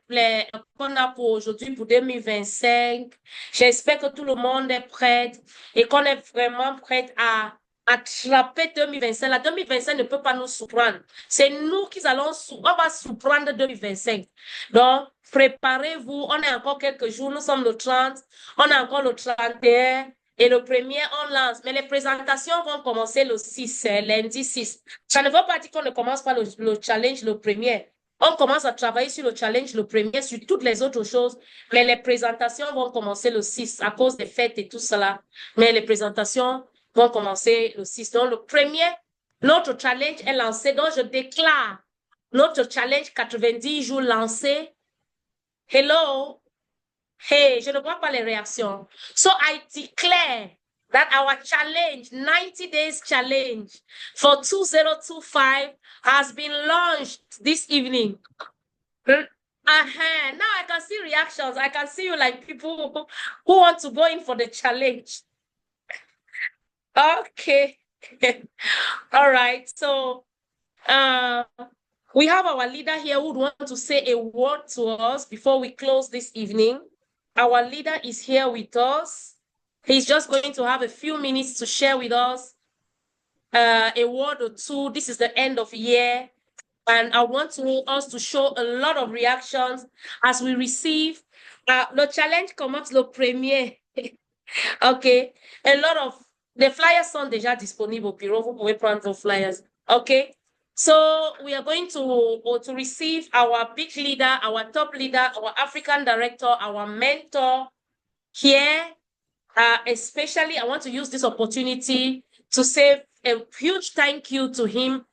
qu'on a pour aujourd'hui, pour 2025. J'espère que tout le monde est prêt et qu'on est vraiment prêt à attraper 2025. La 2025 ne peut pas nous surprendre. C'est nous qui on va surprendre 2025. Donc, préparez-vous. On a encore quelques jours. Nous sommes le 30. On a encore le 31. Et le premier, on lance. Mais les présentations vont commencer le 6, lundi 6. Ça ne veut pas dire qu'on ne commence pas le challenge le premier. On commence à travailler sur le challenge le premier, sur toutes les autres choses. Mais les présentations vont commencer le 6 à cause des fêtes et tout cela. Mais les présentations vont commencer le 6. Donc, le premier, notre challenge est lancé. Donc, je déclare notre challenge 90 jours lancé. Hello. Hey, je ne vois pas les réactions. So I declare that our challenge, 90 days challenge for 2025 has been launched this evening. Now I can see reactions. I can see you like people who want to go in for the challenge. Okay. All right. So we have our leader here who would want to say a word to us before we close this evening. Our leader is here with us. He's just going to have a few minutes to share with us a word or two. This is the end of year. And I want us to show a lot of reactions as we receive. Le challenge commence le premier. OK. A lot of, the flyers sont déjà disponibles au bureau. Vous pouvez prendre vos flyers. OK. So we are going to receive our big leader, our top leader, our African director, our mentor here. Especially, I want to use this opportunity to say a huge thank you to him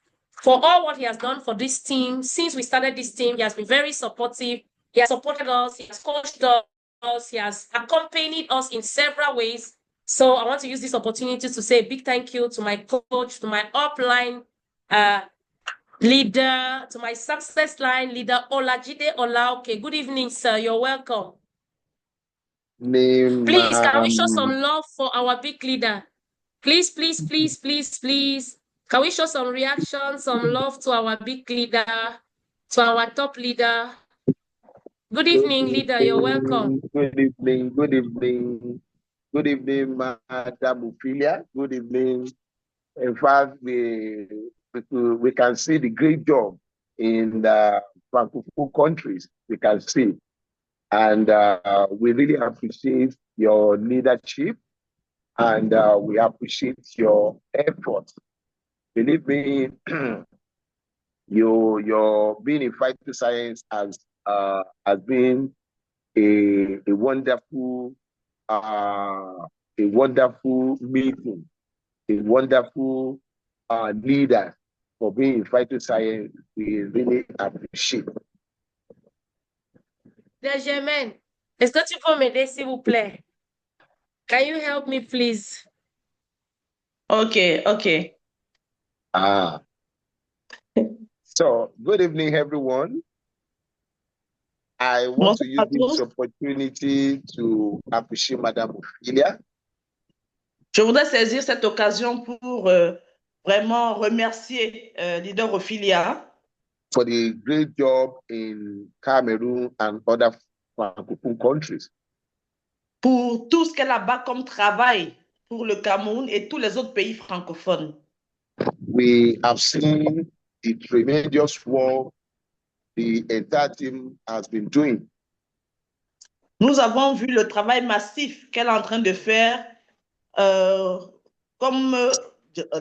for all what he has done for this team. Since we started this team, he has been very supportive. He has supported us, he has coached us, he has accompanied us in several ways. So I want to use this opportunity to say a big thank you to my coach, to my upline leader, to my success line leader, Olajide Olaoke. Good evening, sir. You're welcome. Please, can we show some love for our big leader? Please. Can we show some reaction, some love to our big leader, to our top leader? Good evening, leader. You're welcome. Good evening, Madam Ophelia. Good evening. In fact, we can see the great job in the Francophone countries. We can see. And we really appreciate your leadership, and we appreciate your effort. Believe me, your being in Fight to Science has been a wonderful meeting, a wonderful leader for being in Fight to Science. We really appreciate. Germaine, est-ce que tu peux m'aider, s'il vous plaît? Can you help me, please? Okay. So, good evening, everyone. I want to use this opportunity to appreciate Madame Ophelia. Je voudrais saisir cette occasion pour vraiment remercier leader Ophelia for the great job in Cameroon and other Francophone countries. Pour tout ce qu'elle a bas comme travail pour le Cameroun et tous les autres pays francophones. We have seen the tremendous work the entire team has been doing. Nous avons vu le travail massif qu'elle est en train de faire comme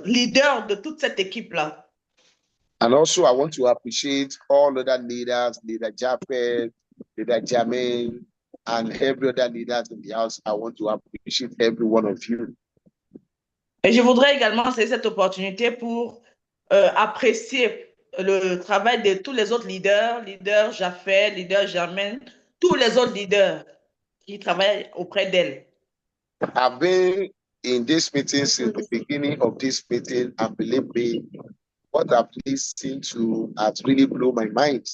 leader de toute cette équipe-là. And also, I want to appreciate all other leaders, Leader Japheth, Leader Jermaine, and every other leaders in the house. I want to appreciate every one of you. Et je voudrais également saisir cette opportunité pour apprécier le travail de tous les autres leaders, leader Japheth, leader Jermaine, tous les autres leaders qui travaillent auprès d'elle. I've been in this meeting since the beginning of this meeting, and believe me, what I've listened to has really blown my mind.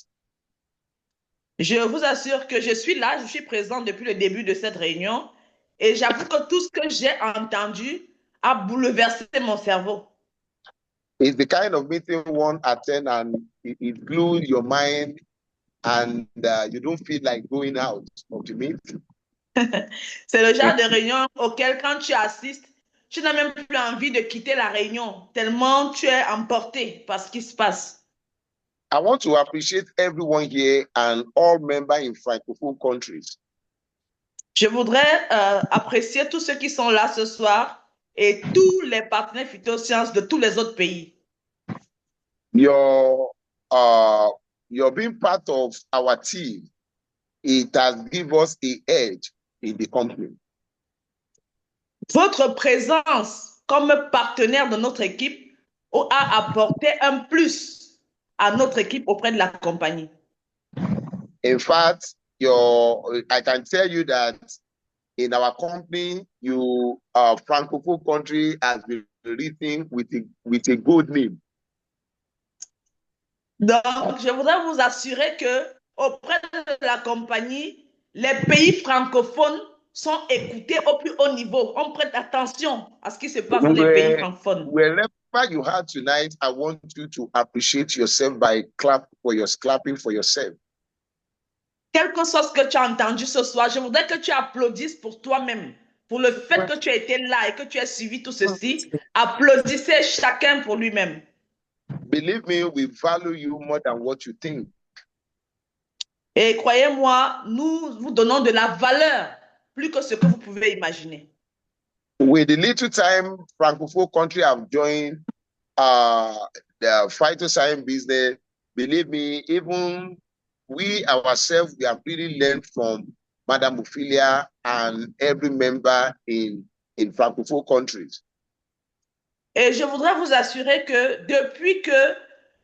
Je vous assure que je suis là, je suis présente depuis le début de cette réunion et j'avoue que tout ce que j'ai entendu a bouleversé mon cerveau. It's the kind of meeting one attend and it glues your mind, and you don't feel like going out of the meeting. C'est le genre de réunion auquel, quand tu assistes, tu n'as même plus envie de quitter la réunion, tellement tu es emporté par ce qui se passe. I want to appreciate everyone here and all members in Francophone countries. Je voudrais apprécier tous ceux qui sont là ce soir et tous les partenaires phytosciences de tous les autres pays. Your being part of our team, it has given us an edge in the company. Votre présence comme partenaire de notre équipe a apporté un plus à notre équipe auprès de la compagnie. In fact, I can tell you that in our company, Francophone country has been written with a good name. Donc, je voudrais vous assurer que auprès de la compagnie, les pays francophones sont écoutés au plus haut niveau. On prête attention à ce qui se passe dans les pays francophones. Wherever you are tonight, I want you to appreciate yourself by clapping for yourself. Quel que soit ce que tu as entendu ce soir, je voudrais que tu applaudisses pour toi-même, pour le fait que tu as été là et que tu as suivi tout ceci. Applaudissez chacun pour lui-même. Believe me, we value you more than what you think. Et croyez-moi, nous vous donnons de la valeur plus que ce que vous pouvez imaginer. With the little time Francophone country have joined the phytoscience business, believe me, even we ourselves, we have really learned from Madame Ophelia and every member in Francophone countries. Et je voudrais vous assurer que depuis que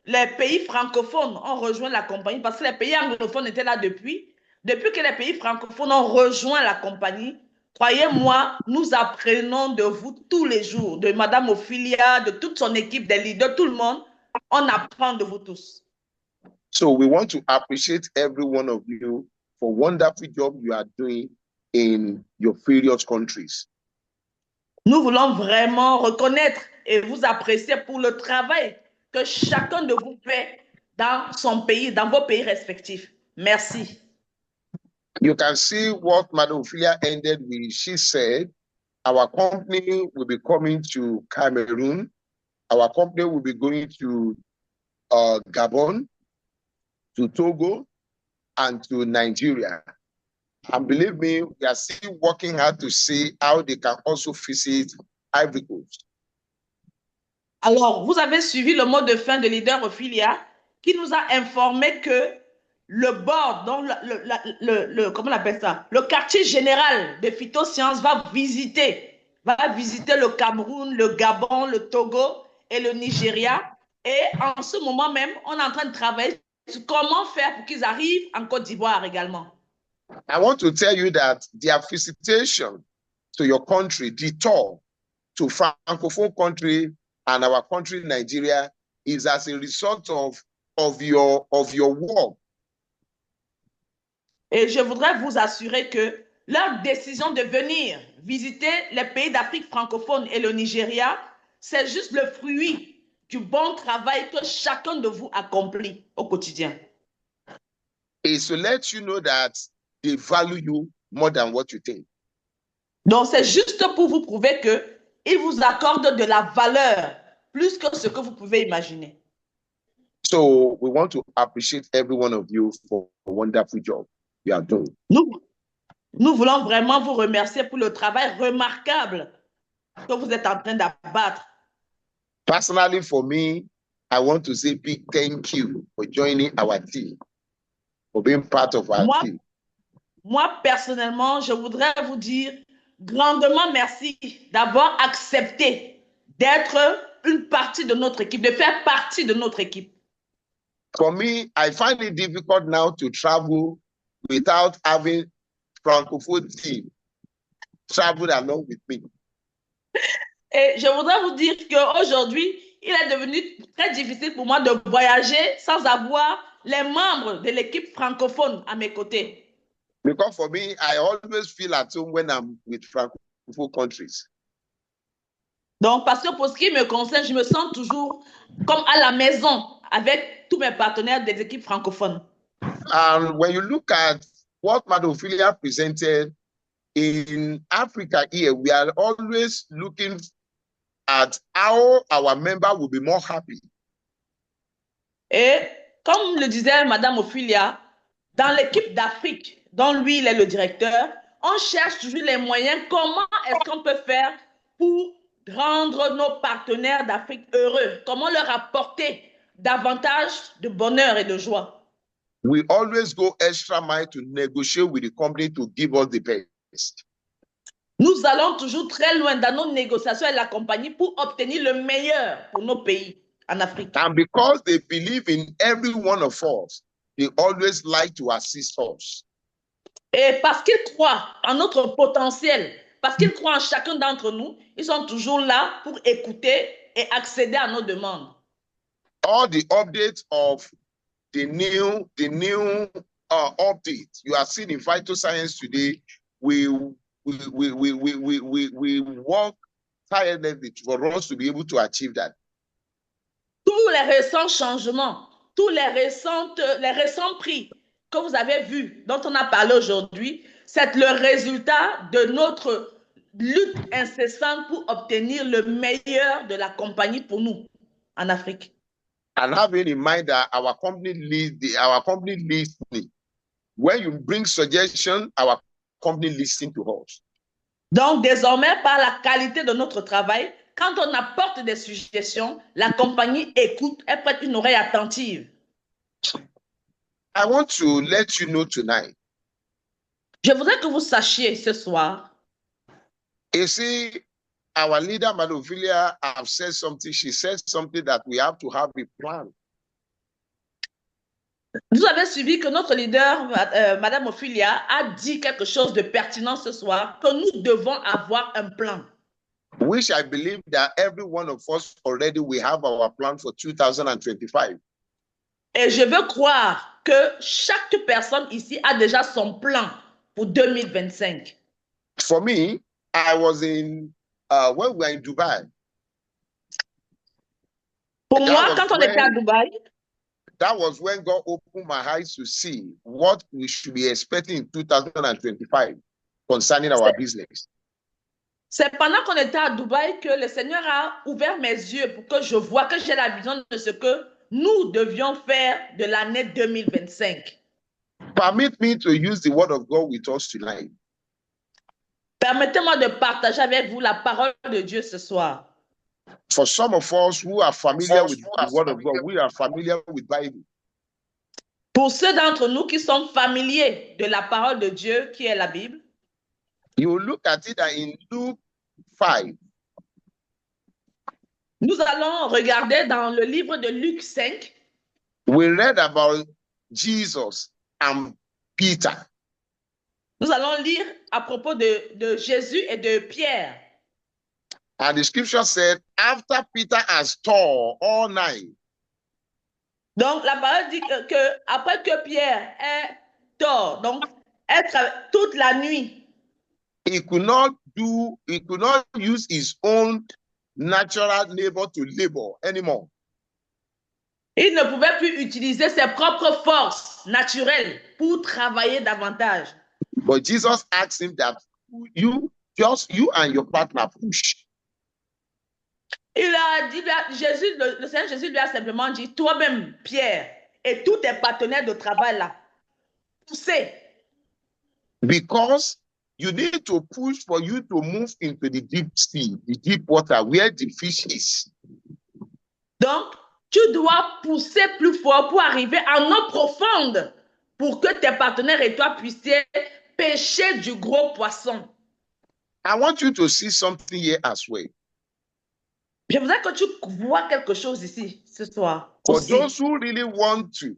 les pays francophones ont rejoint la compagnie, parce que les pays anglophones étaient là depuis que les pays francophones ont rejoint la compagnie, croyez-moi, nous apprenons de vous tous les jours, de Madame Ophelia, de toute son équipe, des leaders, tout le monde, on apprend de vous tous. So we want to appreciate every one of you for wonderful job you are doing in your various countries. Nous voulons vraiment reconnaître et vous apprécier pour le travail que chacun de vous fait dans son pays, dans vos pays respectifs. Merci. You can see what Madam Ophelia ended with. She said, our company will be coming to Cameroon. Our company will be going to Gabon, to Togo, and to Nigeria. And believe me, we are still working hard to see how they can also visit Ivory Coast. Alors, vous avez suivi le mot de fin de leader Ophelia qui nous a informé que le board, donc comment on appelle ça, le quartier général de phytosciences va visiter le Cameroun, le Gabon, le Togo et le Nigeria. Et en ce moment même, on est en train de travailler sur comment faire pour qu'ils arrivent en Côte d'Ivoire également. I want to tell you that their visitation to your country, the tour to Francophone country and our country, Nigeria, is as a result of your work. Et je voudrais vous assurer que leur décision de venir visiter les pays d'Afrique francophone et le Nigeria, c'est juste le fruit du bon travail que chacun de vous accomplit au quotidien. It's to let you know that they value you more than what you think. Donc, c'est juste pour vous prouver qu'ils vous accordent de la valeur plus que ce que vous pouvez imaginer. So we want to appreciate every one of you for a wonderful job you are doing. Nous voulons vraiment vous remercier pour le travail remarquable que vous êtes en train d'abattre. Personally, for me, I want to say big thank you for joining our team, for being part of our team. Moi, personnellement, je voudrais vous dire grandement merci d'avoir accepté d'être une partie de notre équipe, de faire partie de notre équipe. For me, I find it difficult now to travel without having francophone team travel along with me. Et je voudrais vous dire qu'aujourd'hui, il est devenu très difficile pour moi de voyager sans avoir les membres de l'équipe francophone à mes côtés. Because for me, I always feel at home when I'm with francophone countries. Donc, parce que pour ce qui me concerne, je me sens toujours comme à la maison avec tous mes partenaires des équipes francophones. And when you look at what Madam Ophelia presented in Africa here, we are always looking at how our member will be more happy. Et comme le disait Madame Ophelia, dans l'équipe d'Afrique, dont lui, il est le directeur, on cherche toujours les moyens. Comment est-ce qu'on peut faire pour rendre nos partenaires d'Afrique heureux? Comment leur apporter davantage de bonheur et de joie? We always go extra mile to negotiate with the company to give us the best. Nous allons toujours très loin dans nos négociations avec la compagnie pour obtenir le meilleur pour nos pays en Afrique. And because they believe in every one of us, they always like to assist us. Et parce qu'ils croient en notre potentiel, parce qu'ils croient en chacun d'entre nous, ils sont toujours là pour écouter et accéder à nos demandes. All the updates of the new update you are seeing in phytoscience today, we work tirelessly for us to be able to achieve that. Tous les récents changements, tous les récents prix que vous avez vus, dont on a parlé aujourd'hui, c'est le résultat de notre lutte incessante pour obtenir le meilleur de la compagnie pour nous en Afrique. And having in mind that our company listening. When you bring suggestions, our company listens to us. Donc, désormais, par la qualité de notre travail, quand on apporte des suggestions, la compagnie écoute et prête une oreille attentive. I want to let you know tonight. Je voudrais que vous sachiez ce soir. You see, our leader, Madam Ophelia, have said something. She said something that we have to have a plan. Vous avez suivi que notre leader, Madame Ophelia, a dit quelque chose de pertinent ce soir, que nous devons avoir un plan. Which I believe that every one of us already we have our plan for 2025. Et je veux croire que chaque personne ici a déjà son plan pour 2025. For me, I was in, when we were in Dubai. Pour moi, quand on était à Dubaï, that was when God opened my eyes to see what we should be expecting in 2025 concerning our business. C'est pendant qu'on était à Dubaï que le Seigneur a ouvert mes yeux pour que je vois, que j'ai la vision de ce que nous devions faire de l'année 2025. Permit me to use the word of God with us tonight. Permettez-moi de partager avec vous la parole de Dieu ce soir. For some of us who are familiar with the word of God, we are familiar with Bible. Pour ceux d'entre nous qui sont familiers de la parole de Dieu, qui est la Bible, you look at it in Luke 5. Nous allons regarder dans le livre de Luc 5. We read about Jesus and Peter. Nous allons lire à propos de Jésus et de Pierre. And the scripture said, after Peter has toiled all night. Donc la parole dit que après que Pierre ait tort, donc être toute la nuit. He could not use his own natural labor to labor anymore. Il ne pouvait plus utiliser ses propres forces naturelles pour travailler davantage. But Jesus asked him that you and your partner push. Il a dit, le Seigneur Jésus lui a simplement dit, toi-même, Pierre, et tous tes partenaires de travail là, poussez. Because You need to push for you to move into the deep sea, the deep water, where the fish is. Donc, tu dois pousser plus fort pour arriver en eau profonde pour que tes partenaires et toi puissiez pêcher du gros poisson. I want you to see something here as well. Je voudrais que tu vois quelque chose ici ce soir. For Aussi. those who really want to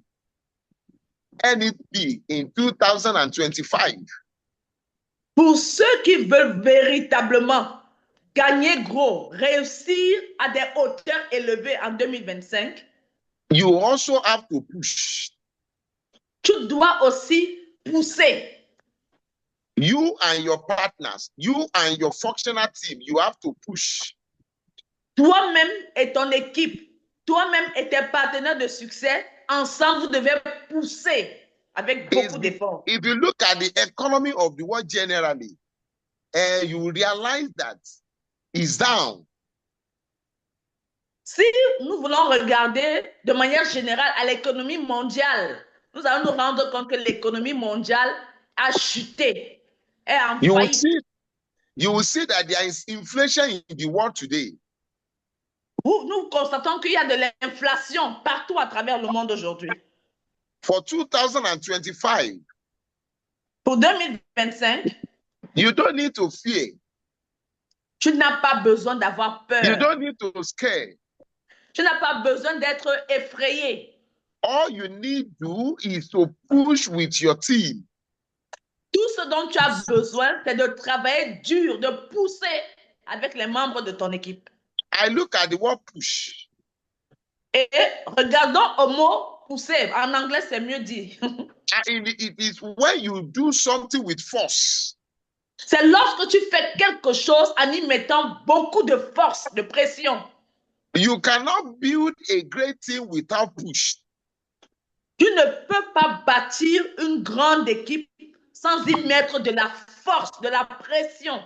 earn it big in 2025, Pour ceux qui veulent véritablement gagner gros, réussir à des hauteurs élevées en 2025, you also have to push. tu dois aussi pousser. You and your partners, you and your functional team, you have to push. Toi-même et ton équipe, toi-même et tes partenaires de succès, ensemble, vous devez pousser avec beaucoup d'efforts. If you look at the economy of the world generally, you realize that it's down. Si nous voulons regarder de manière générale à l'économie mondiale, nous allons nous rendre compte que l'économie mondiale a chuté, est en faillite. You will see that there is inflation in the world today. Nous constatons qu'il y a de l'inflation partout à travers le monde aujourd'hui. For 2025, pour 2025, you don't need to fear. Tu n'as pas besoin d'avoir peur. You don't need to scare. Tu n'as pas besoin d'être effrayé. All you need to do is to push with your team. Tout ce dont tu as besoin, c'est de travailler dur, de pousser avec les membres de ton équipe. I look at the word push. Et regardons au mot pousser. En anglais, c'est mieux dit. It is when you do something with force. C'est lorsque tu fais quelque chose en y mettant beaucoup de force, de pression. You cannot build a great team without push. Tu ne peux pas bâtir une grande équipe sans y mettre de la force, de la pression.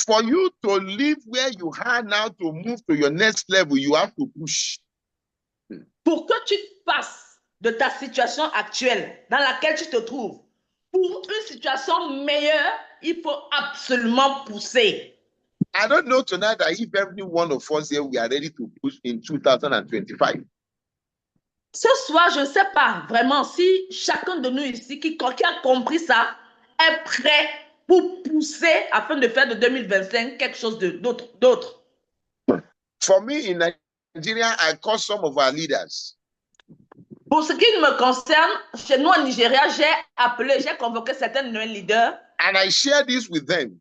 For you to live where you are now to move to your next level, you have to push. Pour que tu passes de ta situation actuelle dans laquelle tu te trouves, pour une situation meilleure, il faut absolument pousser. I don't know tonight that if every one of us here, we are ready to push in 2025. Ce soir, je ne sais pas vraiment si chacun de nous ici qui a compris ça est prêt pour pousser afin de faire de 2025 quelque chose d'autre. For me in Nigeria, I call some of our leaders. Pour ce qui me concerne, chez nous au Nigeria, j'ai convoqué certains de nos leaders. And I share this with them.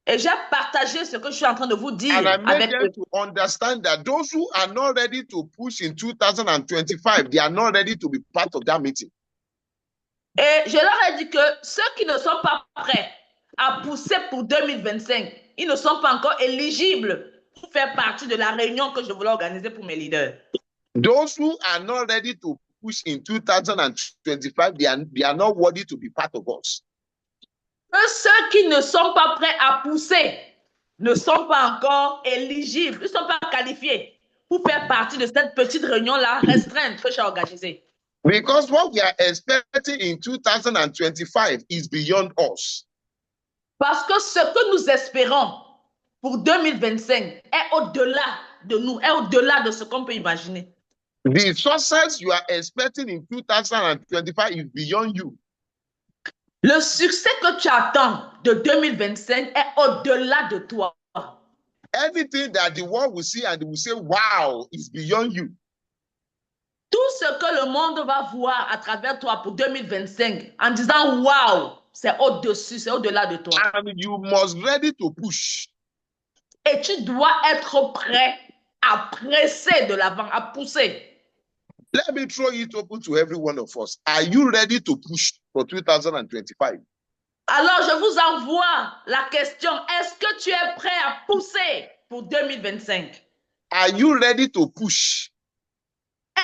Et j'ai partagé ce que je suis en train de vous dire And I made avec them eux. to understand that those who are not ready to push in 2025, they are not ready to be part of that meeting. Et je leur ai dit que ceux qui ne sont pas prêts à pousser pour 2025, ils ne sont pas encore éligibles pour faire partie de la réunion que je voulais organiser pour mes leaders. Those who are not ready to push in 2025, they are not worthy to be part of us. Ceux qui ne sont pas prêts à pousser ne sont pas encore éligibles, ils ne sont pas qualifiés pour faire partie de cette petite réunion-là restreinte que j'ai organisée. Because what we are expecting in 2025 is beyond us. Parce que ce que nous espérons pour 2025 est au-delà de nous, est au-delà de ce qu'on peut imaginer. The success you are expecting in 2025 is beyond you. Le succès que tu attends de 2025 est au-delà de toi. Anything that the world will see and they will say, wow, is beyond you. Tout ce que le monde va voir à travers toi pour 2025 en disant wow, c'est au-dessus, c'est au-delà de toi. And you must be ready to push. Et tu dois être prêt à presser de l'avant, à pousser. Let me throw it open to every one of us. Are you ready to push for 2025? Alors, je vous envoie la question, est-ce que tu es prêt à pousser pour 2025? Are you ready to push?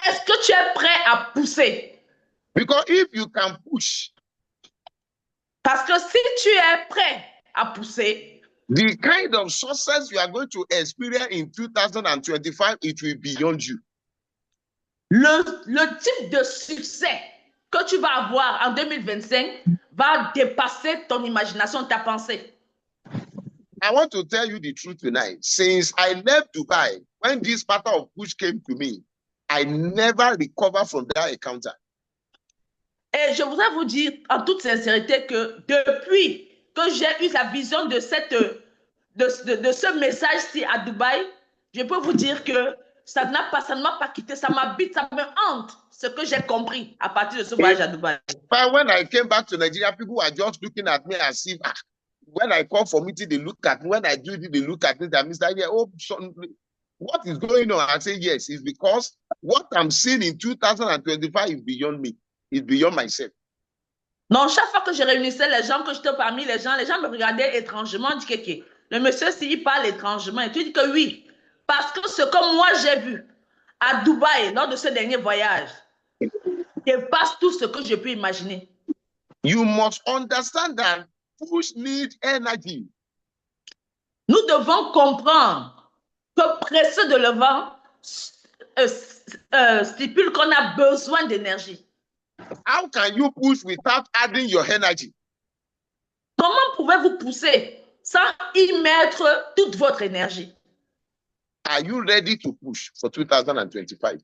Est-ce que tu es prêt à pousser? Because if you can push, parce que si tu es prêt à pousser, the kind of success you are going to experience in 2025, it will be beyond you. Le type de succès que tu vas avoir en 2025 va dépasser ton imagination, ta pensée. I want to tell you the truth tonight. Since I left Dubai, when this matter of push came to me, I never recovered from that encounter. Et je voudrais vous dire en toute sincérité que depuis que j'ai eu la vision de, de ce message-ci à Dubaï, je peux vous dire que ça ne m'a pas quitté, ça m'habite, ça me hante ce que j'ai compris à partir de ce voyage à Dubaï. But when I came back to Nigeria, people were just looking at me as if, when I call for meeting, they look at me. When I do it, they look at me. That means that, yeah, oh, what is going on? I say, yes, it's because what I'm seeing in 2025 is beyond me. It's beyond myself. Non, chaque fois que je réunissais les gens, que j'étais parmi les gens me regardaient étrangement, ils disaient, le monsieur, s'il parle étrangement, et tu dis que oui, parce que ce que moi j'ai vu à Dubaï lors de ce dernier voyage dépasse tout ce que je peux imaginer. You must understand that push needs energy. Nous devons comprendre que presser de l'avant stipule qu'on a besoin d'énergie. How can you push without adding your energy? Comment pouvez-vous pousser sans y mettre toute votre énergie? Are you ready to push for 2025?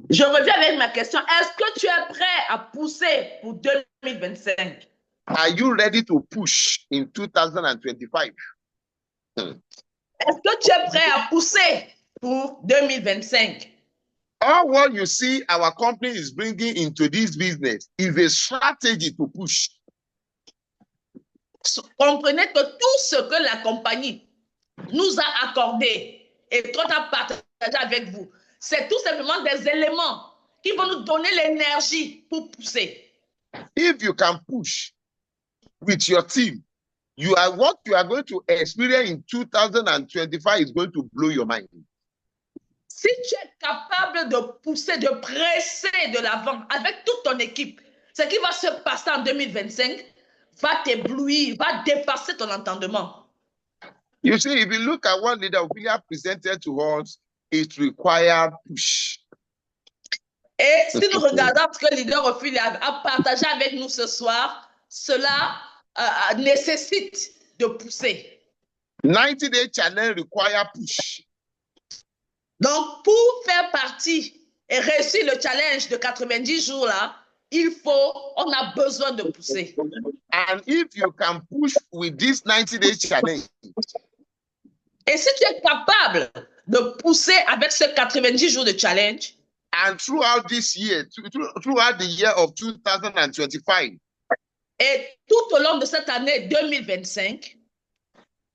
Je reviens avec ma question. Est-ce que tu es prêt à pousser pour 2025? Are you ready to push in 2025? Est-ce que tu es prêt à pousser pour 2025? All what you see our company is bringing into this business is a strategy to push. Comprenez que tout ce que la compagnie nous a accordé et qu'on a partagé avec vous, c'est tout simplement des éléments qui vont nous donner l'énergie pour pousser. If you can push with your team, what you are going to experience in 2025 is going to blow your mind. Si tu es capable de pousser, de presser de l'avant avec toute ton équipe, ce qui va se passer en 2025 va t'éblouir, va dépasser ton entendement. You see, if you look at what Leader Ophelia presented to us, it requires push. Et si nous regardons ce que Leader Ophelia a partagé avec nous ce soir, cela nécessite de pousser. 90-day challenge requires push. Donc, pour faire partie et réussir le challenge de 90 jours là, on a besoin de pousser. And if you can push with this 90-day challenge, et si tu es capable de pousser avec ce 90 jours de challenge, and throughout this year, throughout the year of 2025, et tout au long de cette année 2025,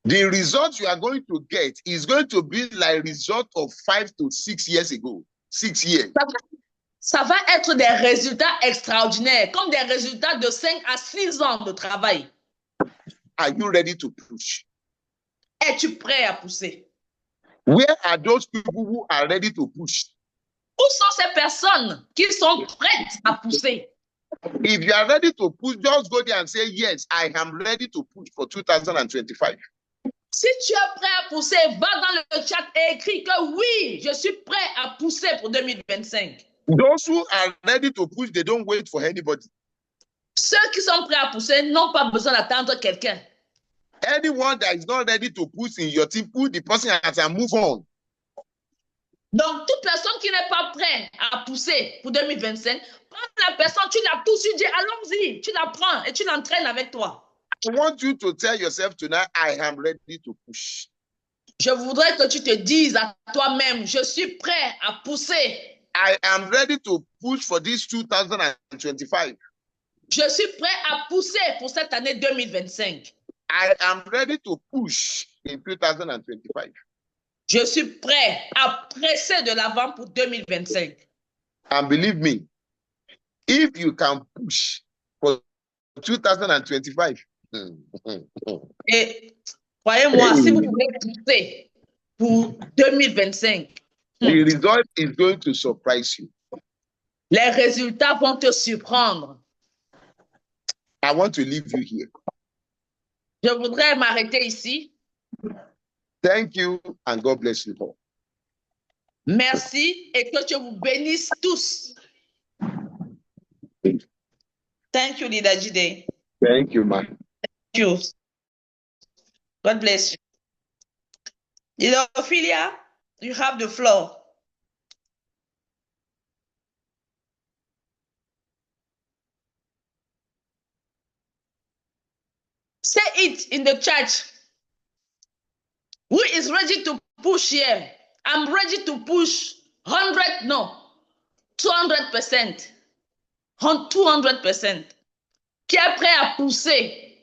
the result you are going to get is going to be like result of 5 to 6 years ago. 6 years. Ça va être des résultats extraordinaires, comme des résultats de 5 à 6 ans de travail. Are you ready to push? Es-tu prêt à pousser? Where are those people who are ready to push? Où sont ces personnes qui sont prêtes à pousser? If you are ready to push, just go there and say, yes, I am ready to push for 2025. Si tu es prêt à pousser, va dans le chat et écris que oui, je suis prêt à pousser pour 2025. Those who are ready to push, they don't wait for anybody. Ceux qui sont prêts à pousser n'ont pas besoin d'attendre quelqu'un. Anyone that is not ready to push in your team, put the person as and move on. Donc, toute personne qui n'est pas prête à pousser pour 2025, prends la personne, tu la pousses, tu dis allons-y, tu la prends et tu l'entraînes avec toi. I want you to tell yourself tonight, I am ready to push. Je voudrais que tu te dises à toi-même, je suis prêt à pousser. I am ready to push for this 2025. Je suis prêt à pousser pour cette année 2025. I am ready to push in 2025. Je suis prêt à presser de l'avant pour 2025. And believe me, if you can push for 2025, et croyez-moi, si vous pouvez pousser pour 2025, the result is going to surprise you. Les résultats vont te surprendre. I want to leave you here. Je voudrais m'arrêter ici. Thank you and God bless you all. Merci et que Dieu vous bénisse tous. Thank you, Leader Jide. Thank you, man. Thank you. God bless you. Leader Ophelia, you have the floor. Say it in the chat. Who is ready to push here? I'm ready to push 100, no, 200%. 200%. Qui est prêt à pousser?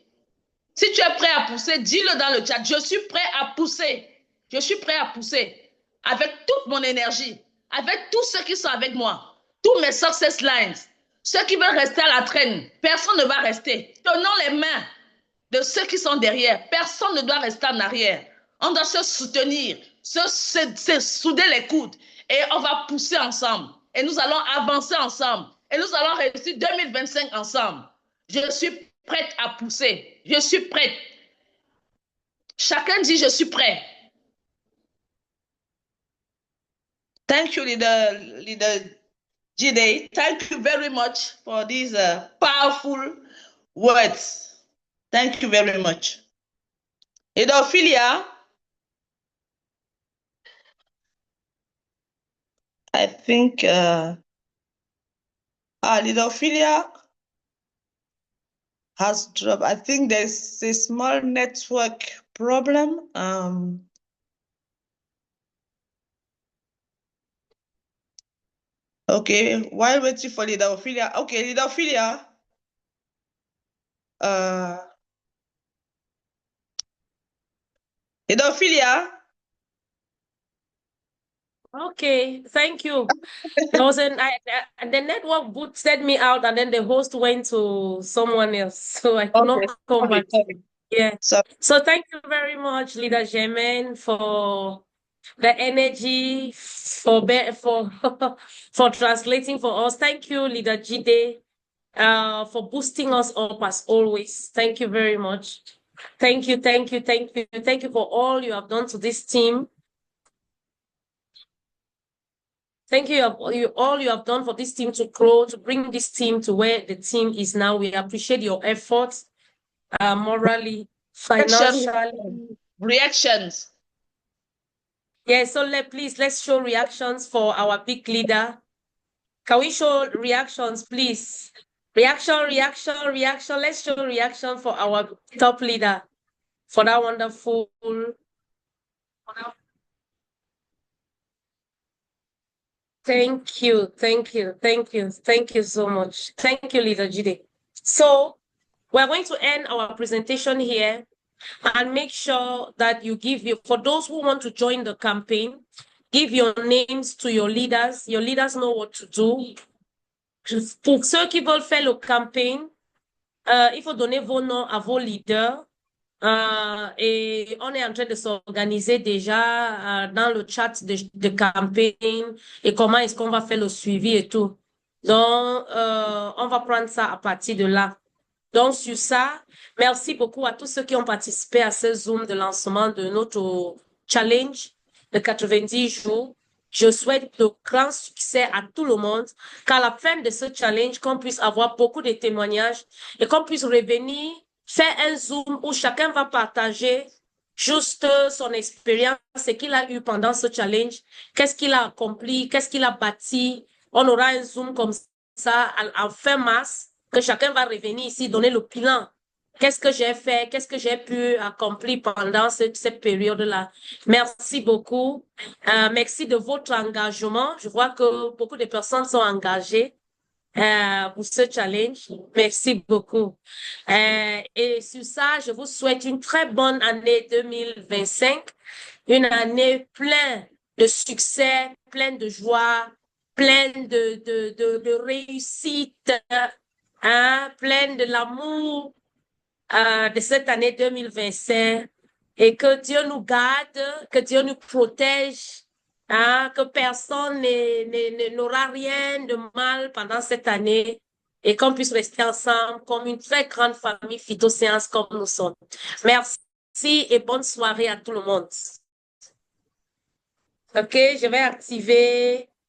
Si tu es prêt à pousser, dis-le dans le chat. Je suis prêt à pousser. Je suis prêt à pousser. Avec toute mon énergie. Avec tous ceux qui sont avec moi. Tous mes success lines. Ceux qui veulent rester à la traîne. Personne ne va rester. Tenons les mains de ceux qui sont derrière. Personne ne doit rester en arrière. On doit se soutenir, se souder les coudes et on va pousser ensemble. Et nous allons avancer ensemble. Et nous allons réussir 2025 ensemble. Je suis prête à pousser. Je suis prête. Chacun dit je suis prêt. Thank you, Leader Jide. Thank you very much for these powerful words. Thank you very much. Leader Ophelia, I think Leader Ophelia has dropped. I think there's a small network problem. Okay, while waiting for Leader Ophelia. Okay, Leader Ophelia. Leader Ophelia. Okay, thank you. There was the network boosted me out, and then the host went to someone else, so I could not come back. Yeah. So thank you very much, Leader Germaine, for the energy, for for translating for us. Thank you, Leader Jide, for boosting us up as always. Thank you very much. Thank you, thank you, thank you, thank you for all you have done to this team. Thank you, all you have done for this team to grow, to bring this team to where the team is now. We appreciate your efforts, morally, financially. Reactions. Yeah, so let's show reactions for our big leader. Can we show reactions, please? Reaction, reaction, reaction. Let's show reaction for our top leader, for that wonderful. Thank you, thank you, thank you, thank you so much. Thank you, Leader Jide. So we're going to end our presentation here and make sure that you for those who want to join the campaign, give your names to your leaders. Your leaders know what to do. Pour ceux qui veulent faire le campaign, il faut donner vos noms à vos leaders. Et on est en train de s'organiser déjà dans le chat de campaign et comment est-ce qu'on va faire le suivi et tout. Donc, on va prendre ça à partir de là. Donc, sur ça, merci beaucoup à tous ceux qui ont participé à ce Zoom de lancement de notre challenge de 90 jours. Je souhaite de grands succès à tout le monde, qu'à la fin de ce challenge, qu'on puisse avoir beaucoup de témoignages et qu'on puisse revenir faire un Zoom où chacun va partager juste son expérience, ce qu'il a eu pendant ce challenge, qu'est-ce qu'il a accompli, qu'est-ce qu'il a bâti. On aura un Zoom comme ça en fin mars, que chacun va revenir ici, donner le bilan. Qu'est-ce que j'ai fait, qu'est-ce que j'ai pu accomplir pendant cette période-là. Merci beaucoup. Merci de votre engagement. Je vois que beaucoup de personnes sont engagées pour ce challenge. Merci beaucoup. Et sur ça, je vous souhaite une très bonne année 2025, une année pleine de succès, pleine de joie, pleine de réussite, pleine de l'amour de cette année 2025. Et que Dieu nous garde, que Dieu nous protège, que personne n'aura rien de mal pendant cette année et qu'on puisse rester ensemble comme une très grande famille Phytosciences comme nous sommes. Merci et bonne soirée à tout le monde. OK, je vais activer